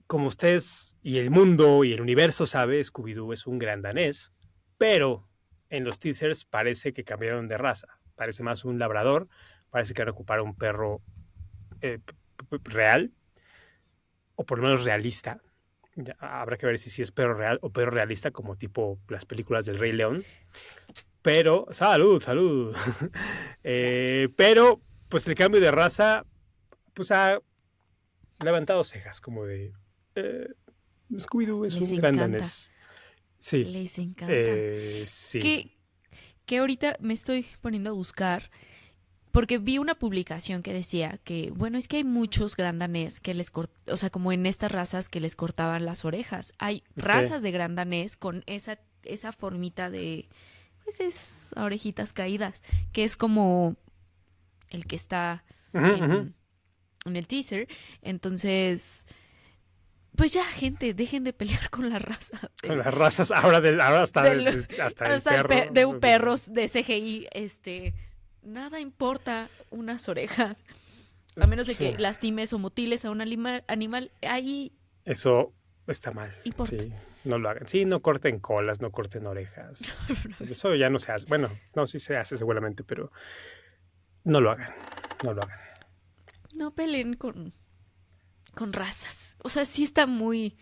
como ustedes y el mundo y el universo sabe, Scooby-Doo es un gran danés, pero en los teasers parece que cambiaron de raza. Parece más un labrador, parece que van a ocupar un perro real, o por lo menos realista. Ya, habrá que ver si es perro real o perro realista, como tipo las películas del Rey León. Pero, salud, salud. Gracias. Pero, pues el cambio de raza, pues ha levantado cejas, como de... eh, Scooby-Doo es Les un gran encanta, danés. Sí, les encanta. sí, Que, que ahorita me estoy poniendo a buscar porque vi una publicación que decía que, bueno, es que hay muchos gran danés que o sea, como en estas razas que les cortaban las orejas. Hay sí. razas de gran danés con esa formita de, pues, esas orejitas caídas, que es como el que está Ujú, ujú. en, en el teaser. Entonces, pues ya, gente, dejen de pelear con la raza Con las razas, ahora del, hasta el hasta perro. de un perros de CGI, nada importa unas orejas, a menos de Sí, que lastimes o mutiles a un animal, ahí eso está mal. importa. Sí, no lo hagan. Sí, no corten colas, no corten orejas. Eso ya no se hace. Bueno, no, sí se hace seguramente, pero no lo hagan. No lo hagan. No peleen con razas. O sea, sí está muy...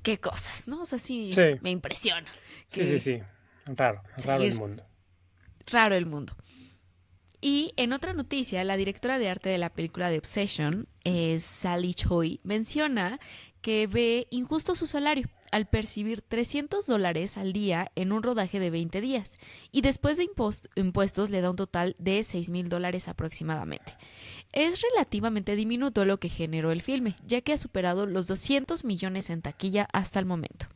¿Qué cosas, no? O sea, sí Sí, me impresiona sí, sí, que sí. Raro, raro el seguir mundo. raro el mundo. Y en otra noticia, la directora de arte de la película de Obsession, Sally Choi, menciona que ve injusto su salario al percibir $300 al día en un rodaje de 20 días y después de impuestos le da un total de $6,000 aproximadamente. Es relativamente diminuto lo que generó el filme, ya que ha superado los 200 millones en taquilla hasta el momento.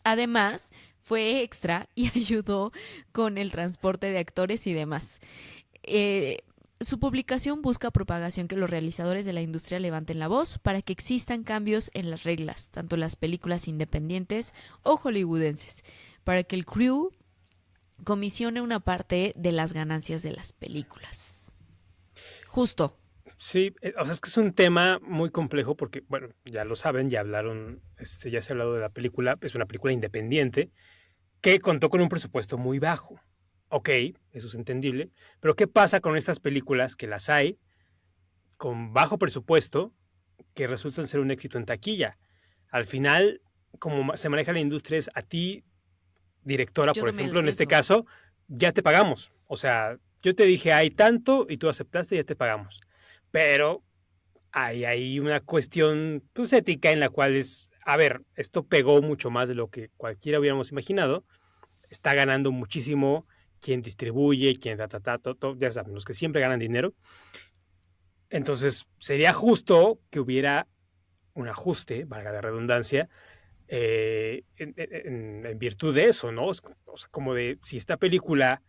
Además, fue extra y ayudó con el transporte de actores y demás. Eh, su publicación busca propagación que los realizadores de la industria levanten la voz para que existan cambios en las reglas, tanto en las películas independientes o hollywoodenses, para que el crew comisione una parte de las ganancias de las películas. Justo. Sí, o sea, es que es un tema muy complejo porque, bueno, ya lo saben, ya hablaron, ya se ha hablado de la película, es una película independiente que contó con un presupuesto muy bajo. Ok, eso es entendible, pero ¿qué pasa con estas películas que las hay con bajo presupuesto que resultan ser un éxito en taquilla? Al final, como se maneja la industria, es a ti, directora, Yo por tomé el ejemplo, en este riesgo. caso, ya te pagamos. O sea, yo te dije, hay tanto y tú aceptaste, ya te pagamos. Pero hay una cuestión pues, ética en la cual es, a ver, esto pegó mucho más de lo que cualquiera hubiéramos imaginado, está ganando muchísimo quien distribuye, quien ya saben, los que siempre ganan dinero. Entonces, sería justo que hubiera un ajuste, valga la redundancia, en virtud de eso, ¿no? O sea, como de si esta película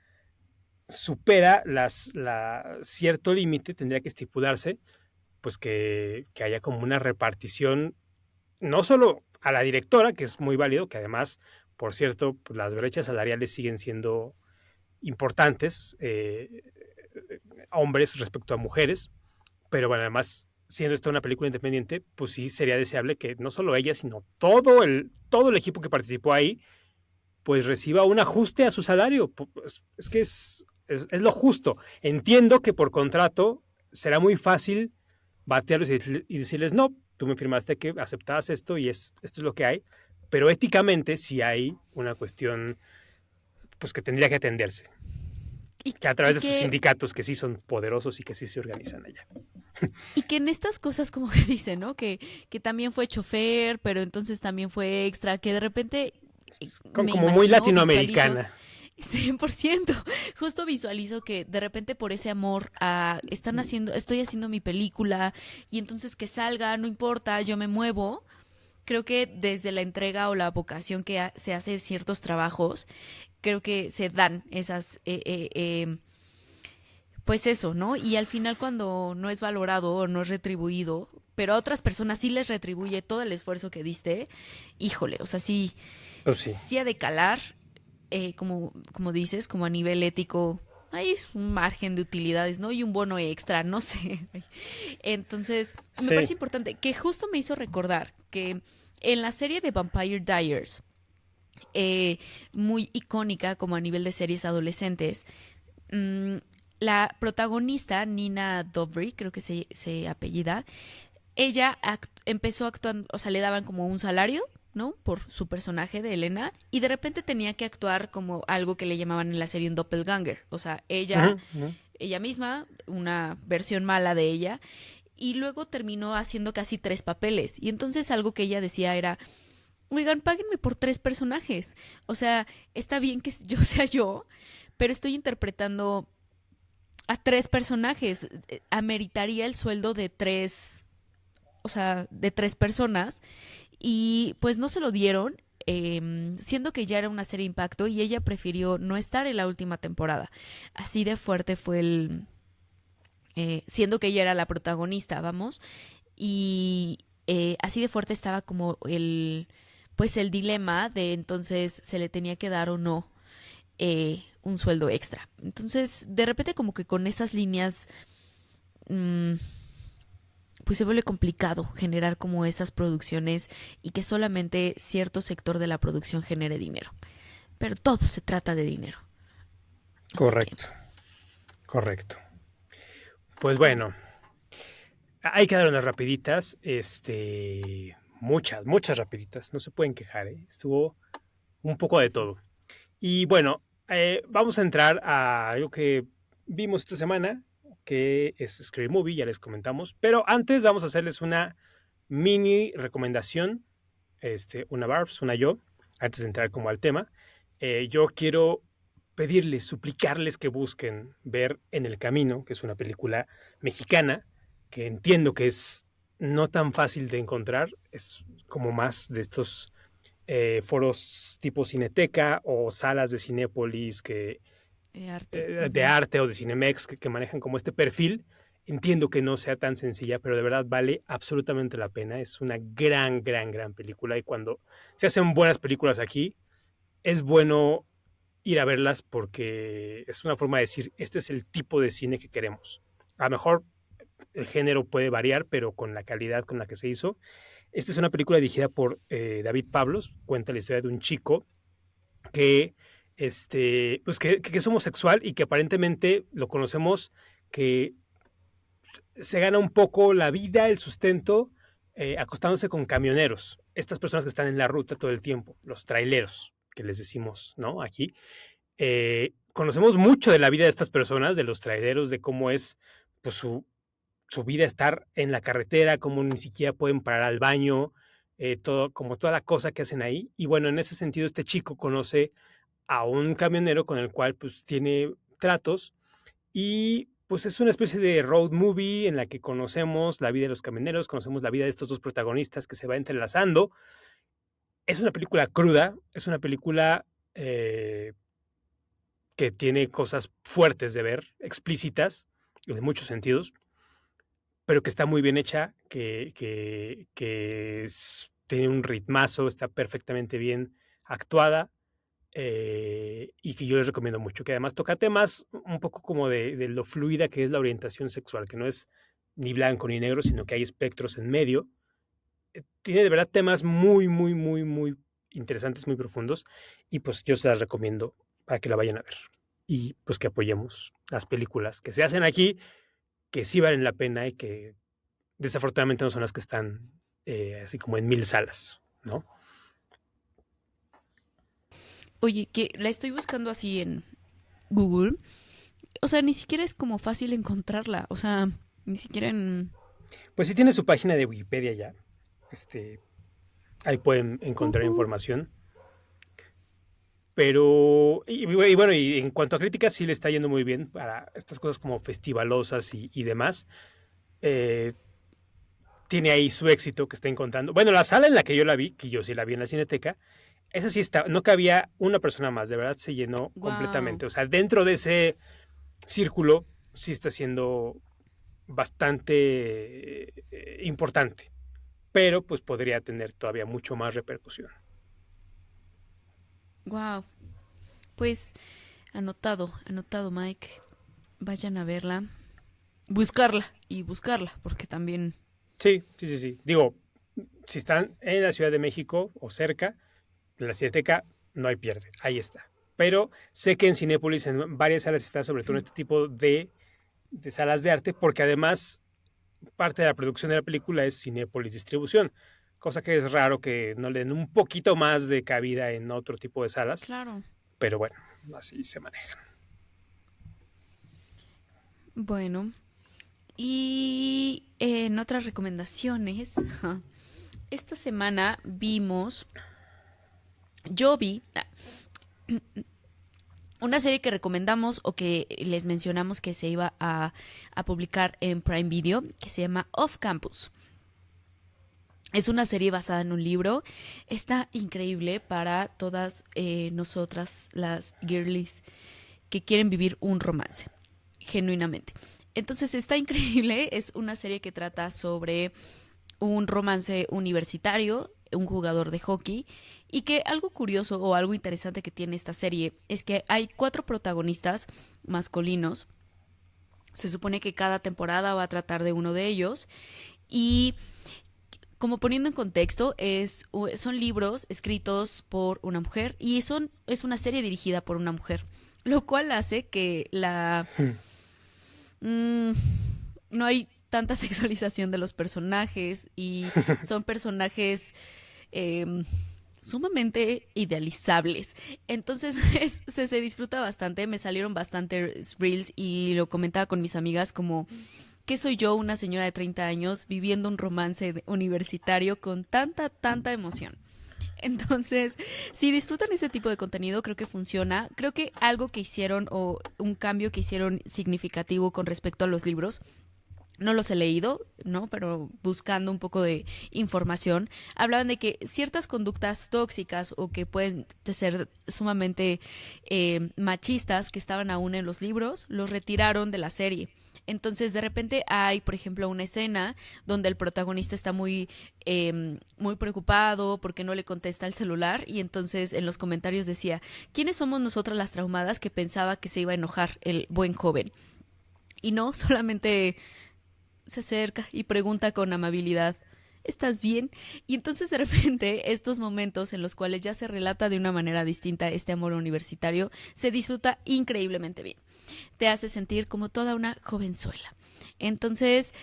supera cierto límite, tendría que estipularse, pues que haya como una repartición, no solo a la directora, que es muy válido, que además, por cierto, pues las brechas salariales siguen siendo importantes, hombres respecto a mujeres, pero bueno, además, siendo esta una película independiente, pues sí sería deseable que no solo ella, sino todo el equipo que participó ahí, pues reciba un ajuste a su salario. Es que es lo justo. Entiendo que por contrato será muy fácil batearlos y decirles, no, tú me firmaste que aceptabas esto y esto es lo que hay, pero éticamente sí hay una cuestión pues que tendría que atenderse, Y, que a través y de sus que sindicatos que sí son poderosos y que sí se organizan allá. Y que en estas cosas como que dice, ¿no? Que también fue chofer, pero entonces también fue extra, que de repente me Como muy imagino, visualizo, latinoamericana. 100%, justo visualizo que de repente por ese amor a, estoy haciendo mi película y entonces que salga, no importa, yo me muevo. Creo que desde la entrega o la vocación que se hace de ciertos trabajos, creo que se dan esas pues eso, ¿no? Y al final cuando no es valorado o no es retribuido, pero a otras personas sí les retribuye todo el esfuerzo que diste, híjole, o sea, sí, Pues sí. sí ha de calar, como dices, como a nivel ético, hay un margen de utilidades, ¿no? Y un bono extra, no sé. Entonces, me Sí. parece importante, que justo me hizo recordar que en la serie de Vampire Diaries, muy icónica como a nivel de series adolescentes, mmm, la protagonista, Nina Dobry, creo que se apellida, ella empezó actuando, o sea, le daban como un salario, ¿no? Por su personaje de Elena, y de repente tenía que actuar como algo que le llamaban en la serie un doppelganger, o sea, ella, Ujú, ujú. ella misma, una versión mala de ella, y luego terminó haciendo casi 3 papeles, y entonces algo que ella decía era, oigan, páguenme por 3 personajes, o sea, está bien que yo sea yo, pero estoy interpretando a 3 personajes. Ameritaría el sueldo de 3, o sea, de 3 personas. Y pues no se lo dieron, siendo que ya era una serie impacto y ella prefirió no estar en la última temporada. Así de fuerte fue siendo que ella era la protagonista, vamos. Y así de fuerte estaba como pues el dilema de entonces se le tenía que dar o no un sueldo extra. Entonces, de repente como que con esas líneas, mmm, pues se vuelve complicado generar como esas producciones y que solamente cierto sector de la producción genere dinero. Pero todo se trata de dinero. Así que, Correcto, correcto. Pues bueno, hay que dar unas rapiditas, muchas rapiditas, no se pueden quejar, ¿eh? Estuvo un poco de todo. Y bueno, vamos a entrar a algo que vimos esta semana, que es Scary Movie, ya les comentamos, pero antes vamos a hacerles una mini recomendación, una Barbs, una yo, antes de entrar como al tema. Yo quiero pedirles, suplicarles que busquen ver En el Camino, que es una película mexicana, que entiendo que es no tan fácil de encontrar, es como más de estos foros tipo Cineteca o salas de Cinépolis arte. de Ujú. arte o de Cinemex que manejan como este perfil. Entiendo que no sea tan sencilla, pero de verdad vale absolutamente la pena. Es una gran, gran, gran película y cuando se hacen buenas películas aquí, es bueno ir a verlas porque es una forma de decir, este es el tipo de cine que queremos. A lo mejor el género puede variar, pero con la calidad con la que se hizo. Esta es una película dirigida por David Pablos, cuenta la historia de un chico que, pues que es homosexual y que aparentemente lo conocemos que se gana un poco la vida, el sustento, acostándose con camioneros, estas personas que están en la ruta todo el tiempo, los traileros, que les decimos, ¿no? Aquí. Conocemos mucho de la vida de estas personas, de los traileros, de cómo es pues, su vida estar en la carretera, cómo ni siquiera pueden parar al baño, todo, como toda la cosa que hacen ahí. Y bueno, en ese sentido, este chico conoce a un camionero con el cual pues tiene tratos y pues es una especie de road movie en la que conocemos la vida de los camioneros, conocemos la vida de estos dos protagonistas que se va entrelazando. Es una película cruda, es una película que tiene cosas fuertes de ver, explícitas, en muchos sentidos, pero que está muy bien hecha, tiene un ritmazo, está perfectamente bien actuada, y que yo les recomiendo mucho, que además toca temas un poco como de lo fluida que es la orientación sexual, que no es ni blanco ni negro, sino que hay espectros en medio. Tiene de verdad temas muy, muy, muy, muy interesantes, muy profundos, y pues yo se las recomiendo para que la vayan a ver. Y pues que apoyemos las películas que se hacen aquí, que sí valen la pena y que desafortunadamente no son las que están así como en 1000 salas, ¿no? Oye, que la estoy buscando así en Google. O sea, ni siquiera es como fácil encontrarla. O sea, ni siquiera en... Pues sí tiene su página de Wikipedia ya. Ahí pueden encontrar Ujú. información. Pero, y bueno, y en cuanto a críticas, sí le está yendo muy bien para estas cosas como festivalosas y demás. Eh, Tiene ahí su éxito que está encontrando. Bueno, la sala en la que yo la vi, que yo sí la vi en la Cineteca, esa sí está, no cabía una persona más, de verdad se llenó Wow. completamente. O sea, dentro de ese círculo sí está siendo bastante importante, pero pues podría tener todavía mucho más repercusión. Wow. Pues anotado, anotado, Mike. Vayan a verla. Buscarla y buscarla, porque también... Sí, sí, sí, sí. Digo, si están en la Ciudad de México o cerca, en la Cineteca no hay pierde, ahí está. Pero sé que en Cinépolis, en varias salas está, sobre todo en este tipo de salas de arte, porque además parte de la producción de la película es Cinépolis Distribución, cosa que es raro que no le den un poquito más de cabida en otro tipo de salas, Claro. pero bueno, así se maneja. Bueno. Y en otras recomendaciones, esta semana vimos, yo vi una serie que recomendamos o que les mencionamos que se iba a publicar en Prime Video, que se llama Off Campus. Es una serie basada en un libro. Está increíble para todas nosotras, las girlies, que quieren vivir un romance, genuinamente. Entonces está increíble. Es una serie que trata sobre un romance universitario, un jugador de hockey, y que algo curioso o algo interesante que tiene esta serie es que hay 4 protagonistas masculinos. Se supone que cada temporada va a tratar de uno de ellos y como poniendo en contexto, son libros escritos por una mujer y es una serie dirigida por una mujer, lo cual hace que mmm, no hay tanta sexualización de los personajes y son personajes eh, sumamente idealizables. Entonces se disfruta bastante, me salieron bastantes reels y lo comentaba con mis amigas como ¿qué soy yo, una señora de 30 años, viviendo un romance universitario con tanta, tanta emoción? Entonces, si disfrutan ese tipo de contenido, creo que funciona. Creo que algo que hicieron o un cambio que hicieron significativo con respecto a los libros, no los he leído, ¿no? Pero buscando un poco de información, hablaban de que ciertas conductas tóxicas o que pueden ser sumamente machistas que estaban aún en los libros, los retiraron de la serie. Entonces, de repente hay, por ejemplo, una escena donde el protagonista está muy preocupado porque no le contesta el celular y entonces en los comentarios decía, ¿quiénes somos nosotras las traumadas que pensaba que se iba a enojar el buen joven? Y no, solamente se acerca y pregunta con amabilidad, ¿estás bien? Y entonces de repente estos momentos en los cuales ya se relata de una manera distinta este amor universitario se disfruta increíblemente bien. Te hace sentir como toda una jovenzuela. Entonces,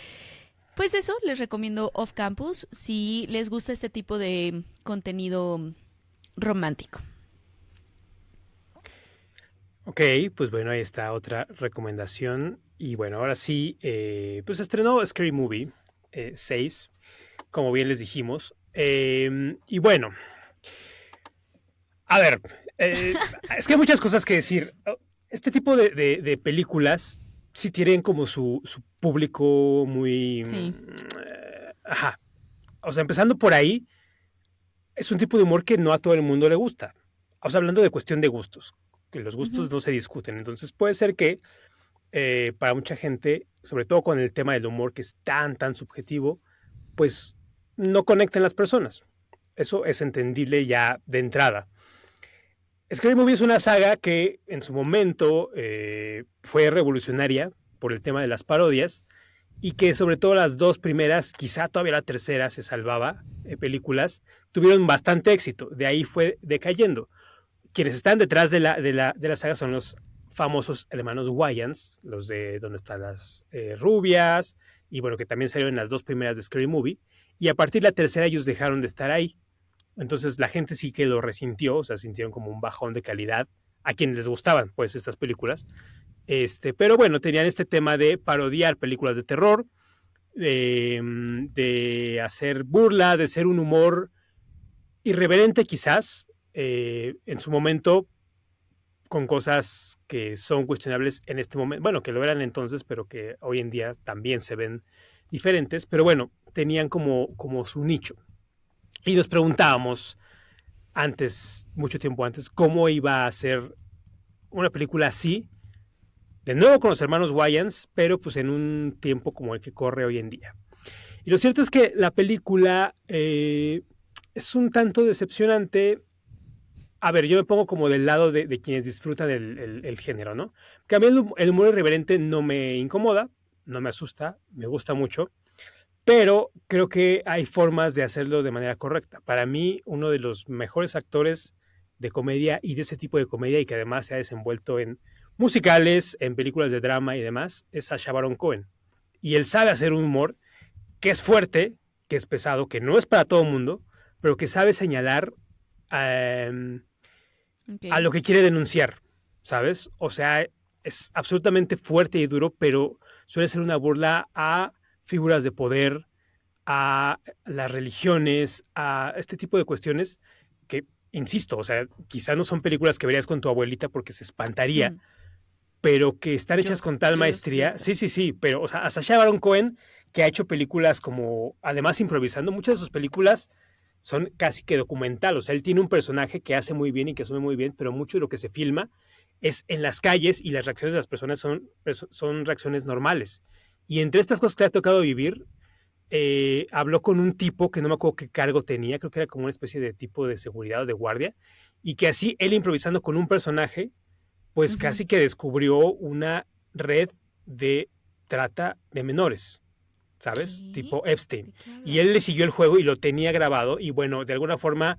pues eso, les recomiendo Off Campus si les gusta este tipo de contenido romántico. Ok, pues bueno, ahí está otra recomendación. Y bueno, ahora sí, pues estrenó Scary Movie 6, como bien les dijimos. Y bueno, a ver, es que hay muchas cosas que decir. Este tipo de películas sí tienen como su público muy... Sí. Ajá. O sea, empezando por ahí, es un tipo de humor que no a todo el mundo le gusta. O sea, hablando de cuestión de gustos, que los Ujú. gustos no se discuten. Entonces puede ser que para mucha gente, sobre todo con el tema del humor que es tan subjetivo, pues no conecten las personas. Eso es entendible ya de entrada. Scary Movie es una saga que en su momento fue revolucionaria por el tema de las parodias y que sobre todo las dos primeras, quizá todavía la tercera se salvaba, películas, tuvieron bastante éxito. De ahí fue decayendo. Quienes están detrás de la saga son los famosos hermanos Wayans, los de donde están las rubias, y bueno, que también salieron en las dos primeras de Scary Movie. Y a partir de la tercera ellos dejaron de estar ahí. Entonces la gente sí que lo resintió, o sea, sintieron como un bajón de calidad a quienes les gustaban pues estas películas. Pero bueno, tenían este tema de parodiar películas de terror, de hacer burla, de ser un humor irreverente quizás, en su momento con cosas que son cuestionables en este momento, bueno, que lo eran entonces, pero que hoy en día también se ven diferentes, pero bueno, tenían como su nicho. Y nos preguntábamos antes, mucho tiempo antes, cómo iba a ser una película así, de nuevo con los hermanos Wayans, pero pues en un tiempo como el que corre hoy en día. Y lo cierto es que la película es un tanto decepcionante. A ver, yo me pongo como del lado de quienes disfrutan el género, ¿no? Que a mí el humor irreverente no me incomoda, no me asusta, me gusta mucho, pero creo que hay formas de hacerlo de manera correcta. Para mí, uno de los mejores actores de comedia y de ese tipo de comedia y que además se ha desenvuelto en musicales, en películas de drama y demás, es Sacha Baron Cohen. Y él sabe hacer un humor que es fuerte, que es pesado, que no es para todo el mundo, pero que sabe señalar a Ok. lo que quiere denunciar, ¿sabes? O sea, es absolutamente fuerte y duro, pero suele ser una burla a figuras de poder, a las religiones, a este tipo de cuestiones que, insisto, o sea, quizá no son películas que verías con tu abuelita porque se espantaría, pero que están hechas con tal Yo los vi maestría. hasta. Sí, pero, o sea, a Sacha Baron Cohen, que ha hecho películas como, además improvisando, muchas de sus películas son casi que documental, o sea, él tiene un personaje que hace muy bien y que asume muy bien, pero mucho de lo que se filma es en las calles y las reacciones de las personas son reacciones normales. Y entre estas cosas que le ha tocado vivir, habló con un tipo que no me acuerdo qué cargo tenía, creo que era como una especie de tipo de seguridad o de guardia, y que así él improvisando con un personaje, pues Ujú. casi que descubrió una red de trata de menores, ¿sabes? ¿Qué? Tipo Epstein. ¿De qué Y él le hablas? siguió el juego y lo tenía grabado y bueno, de alguna forma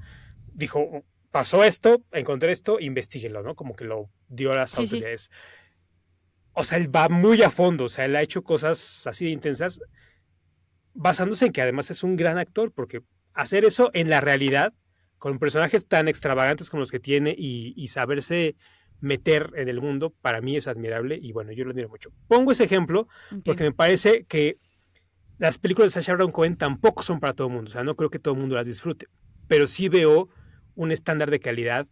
dijo, pasó esto, encontré esto, investiguenlo, ¿no? Como que lo dio a las Sí, sí. autoridades. O sea, él va muy a fondo, o sea, él ha hecho cosas así de intensas, basándose en que además es un gran actor, porque hacer eso en la realidad, con personajes tan extravagantes como los que tiene y saberse meter en el mundo, para mí es admirable y bueno, yo lo admiro mucho. Pongo ese ejemplo Ok. porque me parece que las películas de Sacha Baron Cohen tampoco son para todo el mundo, o sea, no creo que todo el mundo las disfrute, pero sí veo un estándar de calidad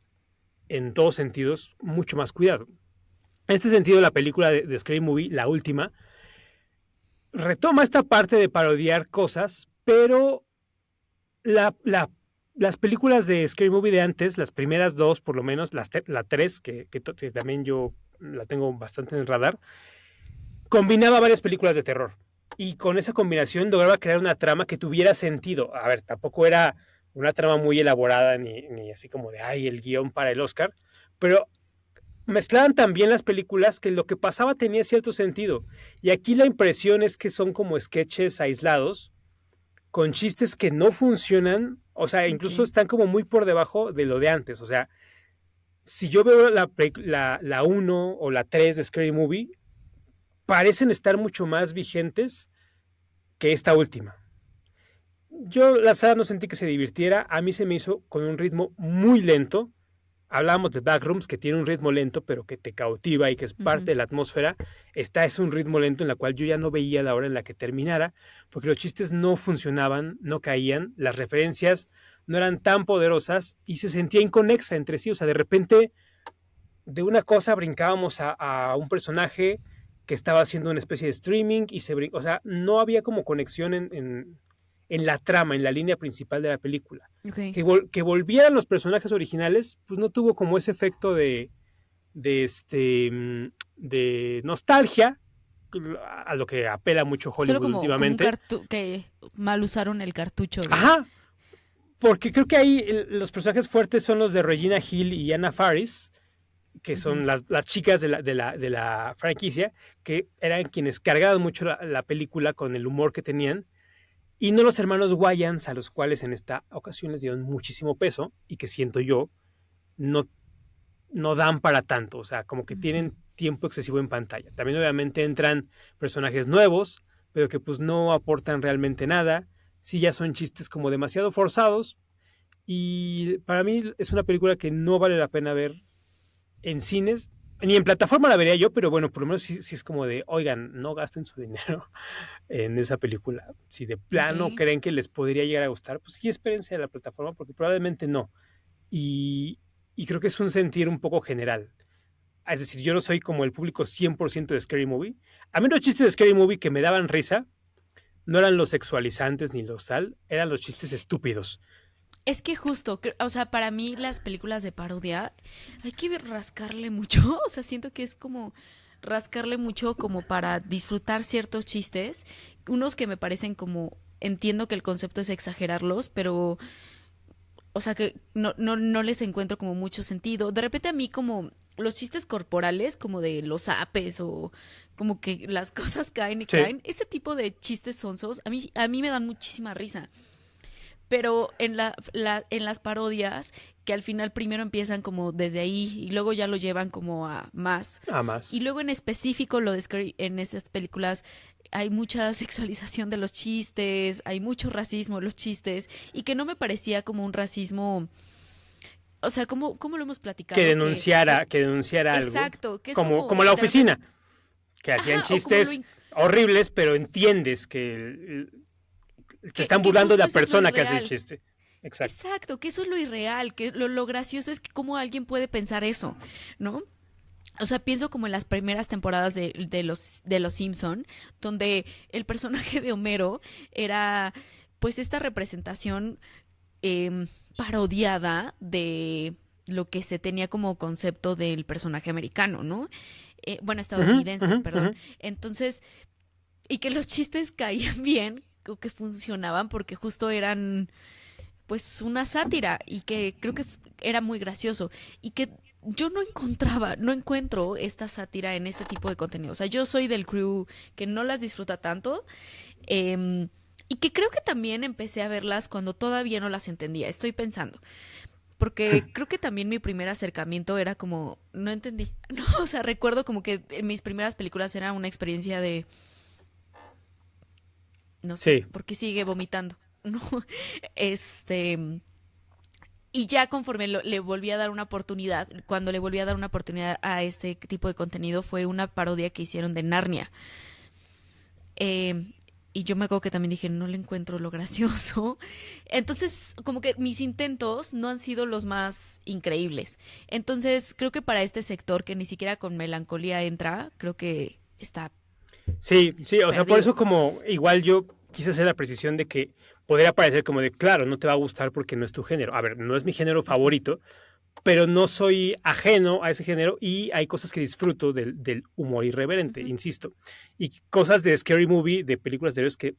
en todos sentidos mucho más cuidado. En este sentido, la película de Scary Movie, la última, retoma esta parte de parodiar cosas, pero la, la, las películas de Scary Movie de antes, las primeras dos por lo menos, la tres, que también yo la tengo bastante en el radar, combinaba varias películas de terror. Y con esa combinación lograba crear una trama que tuviera sentido. A ver, tampoco era una trama muy elaborada ni así como de, ay, el guión para el Oscar, pero mezclaban también las películas que lo que pasaba tenía cierto sentido. Y aquí la impresión es que son como sketches aislados, con chistes que no funcionan, o sea, incluso Ok. están como muy por debajo de lo de antes. O sea, si yo veo la 1 o la 3 de Scary Movie, parecen estar mucho más vigentes que esta última. Yo la saga no sentí que se divirtiera, a mí se me hizo con un ritmo muy lento. Hablábamos de Backrooms, que tiene un ritmo lento, pero que te cautiva y que es parte Ujú. de la atmósfera. Esta es un ritmo lento en la cual yo ya no veía la hora en la que terminara, porque los chistes no funcionaban, no caían, las referencias no eran tan poderosas y se sentía inconexa entre sí. O sea, de repente de una cosa brincábamos a un personaje que estaba haciendo una especie de streaming y o sea, no había como conexión en la trama, en la línea principal de la película. Ok. Que volvieran los personajes originales, pues no tuvo como ese efecto de nostalgia, a lo que apela mucho Solo Hollywood como un últimamente. que mal usaron el cartucho de... Ajá, porque creo que ahí los personajes fuertes son los de Regina Hill y Anna Faris, que Ujú. son las chicas de la franquicia, que eran quienes cargaban mucho la película con el humor que tenían, y no los hermanos Wayans, a los cuales en esta ocasión les dieron muchísimo peso, y que siento yo, no, no dan para tanto, o sea, como que Ujú. tienen tiempo excesivo en pantalla. También obviamente entran personajes nuevos, pero que pues no aportan realmente nada, sí ya son chistes como demasiado forzados, y para mí es una película que no vale la pena ver en cines, ni en plataforma la vería yo, pero bueno, por lo menos sí es como de, oigan, no gasten su dinero en esa película. Si de plano Ok. creen que les podría llegar a gustar, pues sí espérense a la plataforma, porque probablemente no. Y creo que es un sentir un poco general. Es decir, yo no soy como el público 100% de Scary Movie. A mí los chistes de Scary Movie que me daban risa no eran los sexualizantes ni los tal, eran los chistes estúpidos. Es que justo, o sea, para mí las películas de parodia hay que rascarle mucho, o sea, siento que es como rascarle mucho como para disfrutar ciertos chistes, unos que me parecen como, entiendo que el concepto es exagerarlos, pero, o sea, que no les encuentro como mucho sentido. De repente a mí como los chistes corporales, como de los apes o como que las cosas caen y Sí, caen, ese tipo de chistes sonsos, a mí me dan muchísima risa. Pero en las parodias, que al final primero empiezan como desde ahí y luego ya lo llevan como a más. nada Y más. luego en específico en esas películas hay mucha sexualización de los chistes, hay mucho racismo en los chistes y que no me parecía como un racismo, o sea, como lo hemos Que platicado, denunciara, que denunciara algo, exacto, que es como como la de repente, oficina, que hacían ajá, o como chistes horribles, pero entiendes que se están que burlando de justo la eso es lo persona que hace el irreal. chiste. Exacto. Exacto, que eso es lo irreal, que lo gracioso es que cómo alguien puede pensar eso, ¿no? O sea, pienso como en las primeras temporadas de los Simpson, donde el personaje de Homero era pues esta representación parodiada de lo que se tenía como concepto del personaje americano, ¿no? Bueno, Ujú, estadounidense, ujú, ujú. perdón. Entonces, y que los chistes caían bien, o que funcionaban porque justo eran pues una sátira y que creo que era muy gracioso y que yo no encuentro esta sátira en este tipo de contenido. O sea, yo soy del crew que no las disfruta tanto y que creo que también empecé a verlas cuando todavía no las entendía. Estoy pensando. Porque creo que también mi primer acercamiento era como, no entendí. No, o sea, recuerdo como que en mis primeras películas era una experiencia de, no sé, Sí, ¿por qué sigue vomitando? No, este, y ya conforme le volví a dar una oportunidad, cuando le volví a dar una oportunidad a este tipo de contenido, fue una parodia que hicieron de Narnia. Eh, y yo me acuerdo que también dije, no le encuentro lo gracioso. Entonces, como que mis intentos no han sido los más increíbles. Entonces, creo que para este sector que ni siquiera con melancolía entra, creo que está sí, sí, o sea, por perdido. eso como igual yo quise hacer la precisión de que podría parecer como de, claro, no te va a gustar porque no es tu género. A ver, no es mi género Ujú. favorito, pero no soy ajeno a ese género y hay cosas que disfruto del humor irreverente, Ujú. insisto. Y cosas de Scary Movie, de películas de héroes que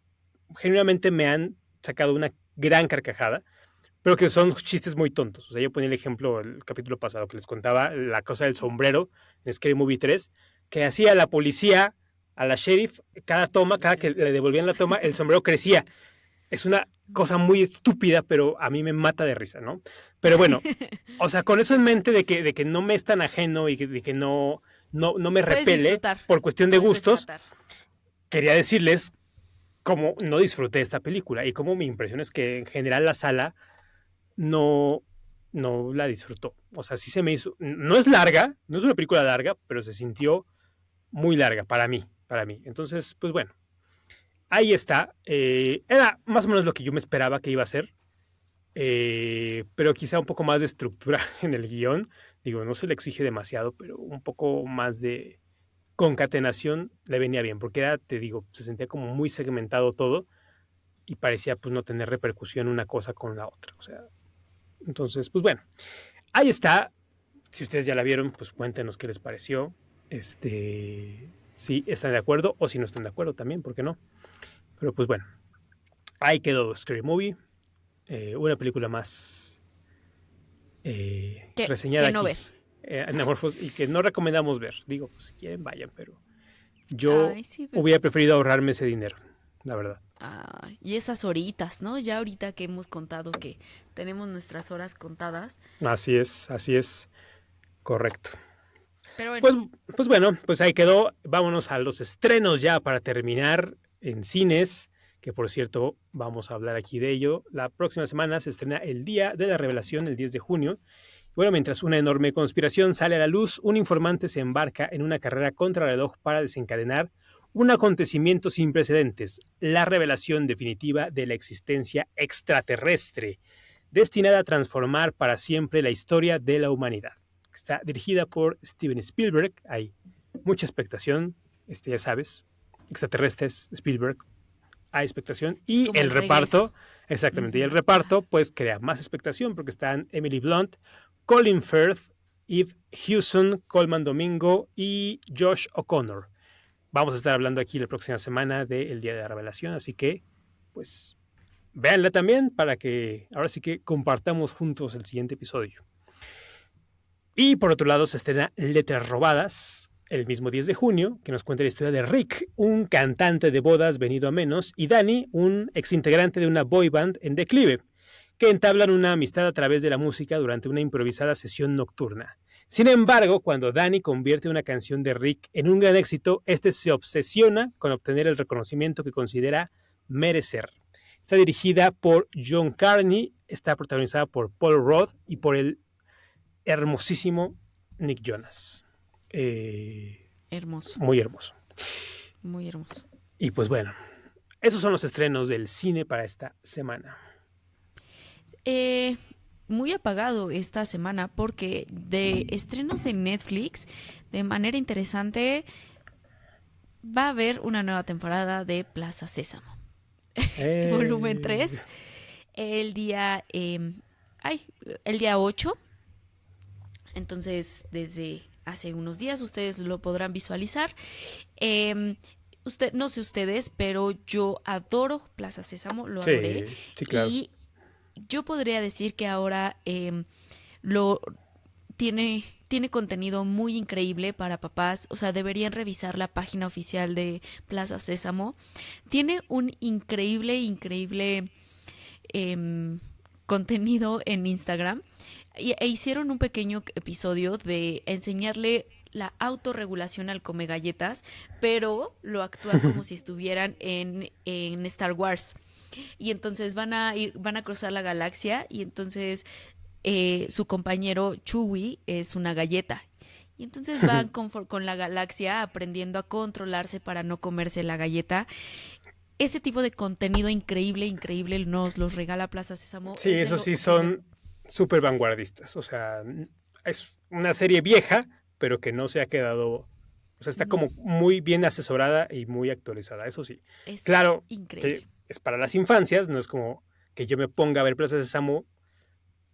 genuinamente me han sacado una gran carcajada, pero que son chistes muy tontos. O sea, yo ponía el ejemplo el capítulo pasado que les contaba, la cosa del sombrero en Scary Movie 3, que hacía la policía a la sheriff, cada toma, cada que le devolvían la toma, el sombrero crecía. Es una cosa muy estúpida, pero a mí me mata de risa, ¿no? Pero bueno, o sea, con eso en mente de que no me es tan ajeno y de que no me Puedes repele disfrutar, por cuestión de puedes gustos, rescatar. quería decirles cómo no disfruté esta película y cómo mi impresión es que en general la sala no, no la disfrutó. O sea, sí se me hizo. No es larga, no es una película larga, pero se sintió muy larga para mí. Para mí. Entonces, pues bueno, ahí está. Era más o menos lo que yo me esperaba que iba a ser. Pero quizá un poco más de estructura en el guión. Digo, no se le exige demasiado, pero un poco más concatenación le venía bien, porque era, te digo, se sentía como muy segmentado todo y parecía pues no tener repercusión una cosa con la otra. O sea, entonces, pues bueno, ahí está. Si ustedes ya la vieron, pues cuéntenos qué les pareció. Si están de acuerdo o si no están de acuerdo también, ¿por qué no? Pero pues bueno, ahí quedó Scary Movie. Una película más reseñada que no aquí. ver. Anamorphos, y que no recomendamos ver. Digo, pues si quieren, vayan, pero yo Ay, sí, hubiera preferido ahorrarme ese dinero, la verdad. y esas horitas, ¿no? Ya ahorita que hemos contado que tenemos nuestras horas contadas. Así es, correcto. Pero bueno, Pues, pues bueno, pues ahí quedó. Vámonos a los estrenos ya para terminar en cines, que por cierto vamos a hablar aquí de ello. La próxima semana se estrena El Día de la Revelación, el 10 de junio. Bueno, mientras una enorme conspiración sale a la luz, un informante se embarca en una carrera contrarreloj para desencadenar un acontecimiento sin precedentes, la revelación definitiva de la existencia extraterrestre, destinada a transformar para siempre la historia de la humanidad. Está dirigida por Steven Spielberg, hay mucha expectación, ya sabes, extraterrestres, Spielberg, hay expectación, es y como el el regreso. reparto, exactamente, y el reparto pues crea más expectación porque están Emily Blunt, Colin Firth, Eve Hewson, Colman Domingo y Josh O'Connor. Vamos a estar hablando aquí la próxima semana del Día de la Revelación, así que pues véanla también para que ahora sí que compartamos juntos el siguiente episodio. Y por otro lado se estrena Letras Robadas el mismo 10 de junio, que nos cuenta la historia de Rick, un cantante de bodas venido a menos, y Danny, un exintegrante de una boy band en declive, que entablan una amistad a través de la música durante una improvisada sesión nocturna. Sin embargo, cuando Danny convierte una canción de Rick en un gran éxito, este se obsesiona con obtener el reconocimiento que considera merecer. Está dirigida por John Carney, está protagonizada por Paul Rudd y por el hermosísimo Nick Jonas. Hermoso, Muy hermoso. muy hermoso. Y pues bueno, esos son los estrenos del cine para esta semana. Muy apagado esta semana porque de estrenos en Netflix, de manera interesante, va a haber una nueva temporada de Plaza Sésamo. Volumen 3, el día, el día 8. Entonces, desde hace unos días ustedes lo podrán visualizar. No sé ustedes, pero yo adoro Plaza Sésamo, lo adoré. Sí, claro. Y yo podría decir que ahora lo tiene contenido muy increíble para papás. O sea, deberían revisar la página oficial de Plaza Sésamo. Tiene un increíble contenido en Instagram. E hicieron un pequeño episodio de enseñarle la autorregulación al come galletas, pero lo actúan como si estuvieran en Star Wars. Y entonces van a cruzar la galaxia y entonces su compañero Chewie es una galleta. Y entonces van con la galaxia aprendiendo a controlarse para no comerse la galleta. Ese tipo de contenido increíble nos los regala Plaza Sésamo. Sí, eso sí son súper vanguardistas. O sea, es una serie vieja, pero que no se ha quedado... O sea, está como muy bien asesorada y muy actualizada, eso sí. Es claro, increíble. Es para las infancias, no es como que yo me ponga a ver Plaza Sésamo,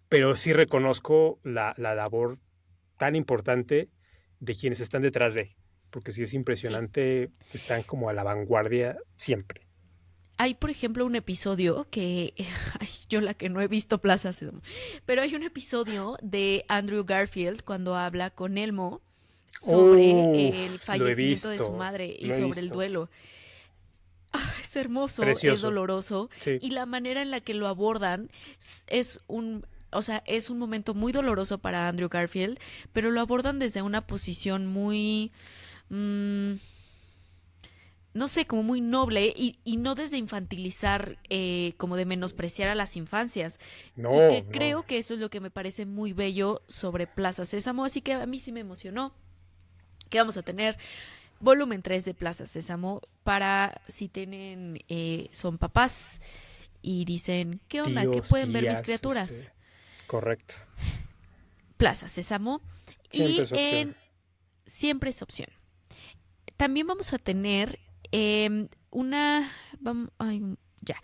pero sí reconozco la labor tan importante de quienes están detrás de, porque sí es impresionante, sí. Están como a la vanguardia siempre. Hay, por ejemplo, un episodio que, yo la que no he visto Plaza Sésamo, pero hay un episodio de Andrew Garfield cuando habla con Elmo sobre el fallecimiento de su madre y sobre el duelo. Es hermoso, precioso. Es doloroso, sí. Y la manera en la que lo abordan es un momento muy doloroso para Andrew Garfield, pero lo abordan desde una posición muy, no sé, como muy noble y no desde infantilizar, como de menospreciar a las infancias. No, y que creo que eso es lo que me parece muy bello sobre Plaza Sésamo, así que a mí sí me emocionó que vamos a tener volumen 3 de Plaza Sésamo para si tienen, son papás y dicen, ¿qué onda? ¿Qué pueden ver mis criaturas? Correcto. Plaza Sésamo. Siempre es opción. Siempre es opción. también vamos a tener una, ya,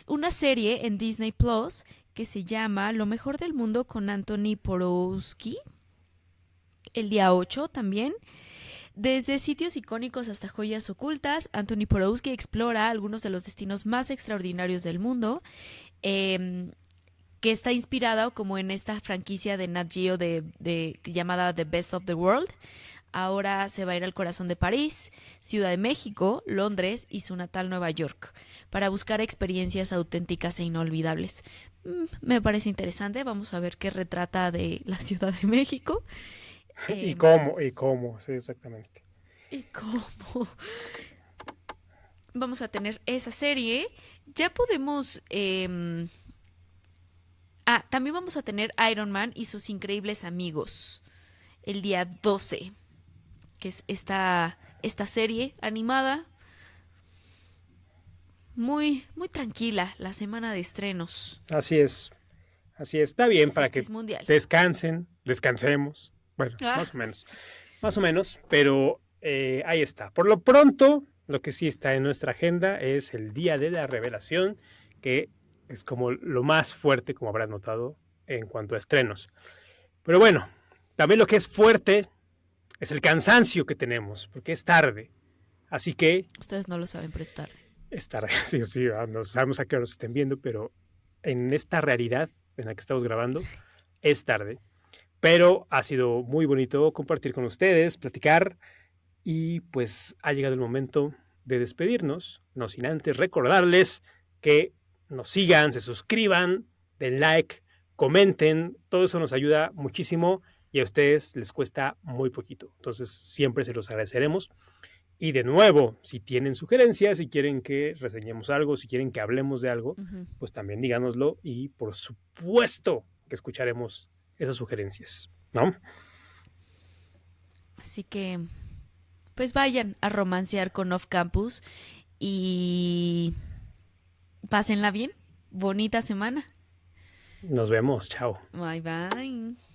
una serie en Disney Plus que se llama Lo mejor del mundo con Anthony Porowski, el día 8 también. Desde sitios icónicos hasta joyas ocultas, Anthony Porowski explora algunos de los destinos más extraordinarios del mundo, que está inspirado como en esta franquicia de Nat Geo llamada The Best of the World. Ahora se va a ir al corazón de París, Ciudad de México, Londres y su natal Nueva York para buscar experiencias auténticas e inolvidables. Me parece interesante, vamos a ver qué retrata de la Ciudad de México. ¿Y cómo? Sí, exactamente. ¿Y cómo? Vamos a tener esa serie. Ya podemos... también vamos a tener Iron Man y sus increíbles amigos el día 12, que es esta serie animada. Muy, muy tranquila la semana de estrenos. Así es. Está bien Pues para es que es mundial. descansemos. Bueno, más o menos, pero ahí está. Por lo pronto, lo que sí está en nuestra agenda es el Día de la Revelación, que es como lo más fuerte, como habrás notado, en cuanto a estrenos. Pero bueno, también lo que es fuerte es el cansancio que tenemos, porque es tarde. Así que Ustedes no lo saben, pero es tarde. es tarde, sí o sí, no sabemos a qué hora nos estén viendo, pero en esta realidad en la que estamos grabando, es tarde. Pero ha sido muy bonito compartir con ustedes, platicar, y pues ha llegado el momento de despedirnos, no sin antes recordarles que nos sigan, se suscriban, den like, comenten, todo eso nos ayuda muchísimo y a ustedes les cuesta muy poquito. Entonces siempre se los agradeceremos. Y de nuevo, si tienen sugerencias, si quieren que reseñemos algo, si quieren que hablemos de algo, pues también díganoslo y por supuesto que escucharemos esas sugerencias, ¿no? Así que, pues vayan a romancear con Off Campus y pásenla bien. Bonita semana. Nos vemos, chao. Bye bye.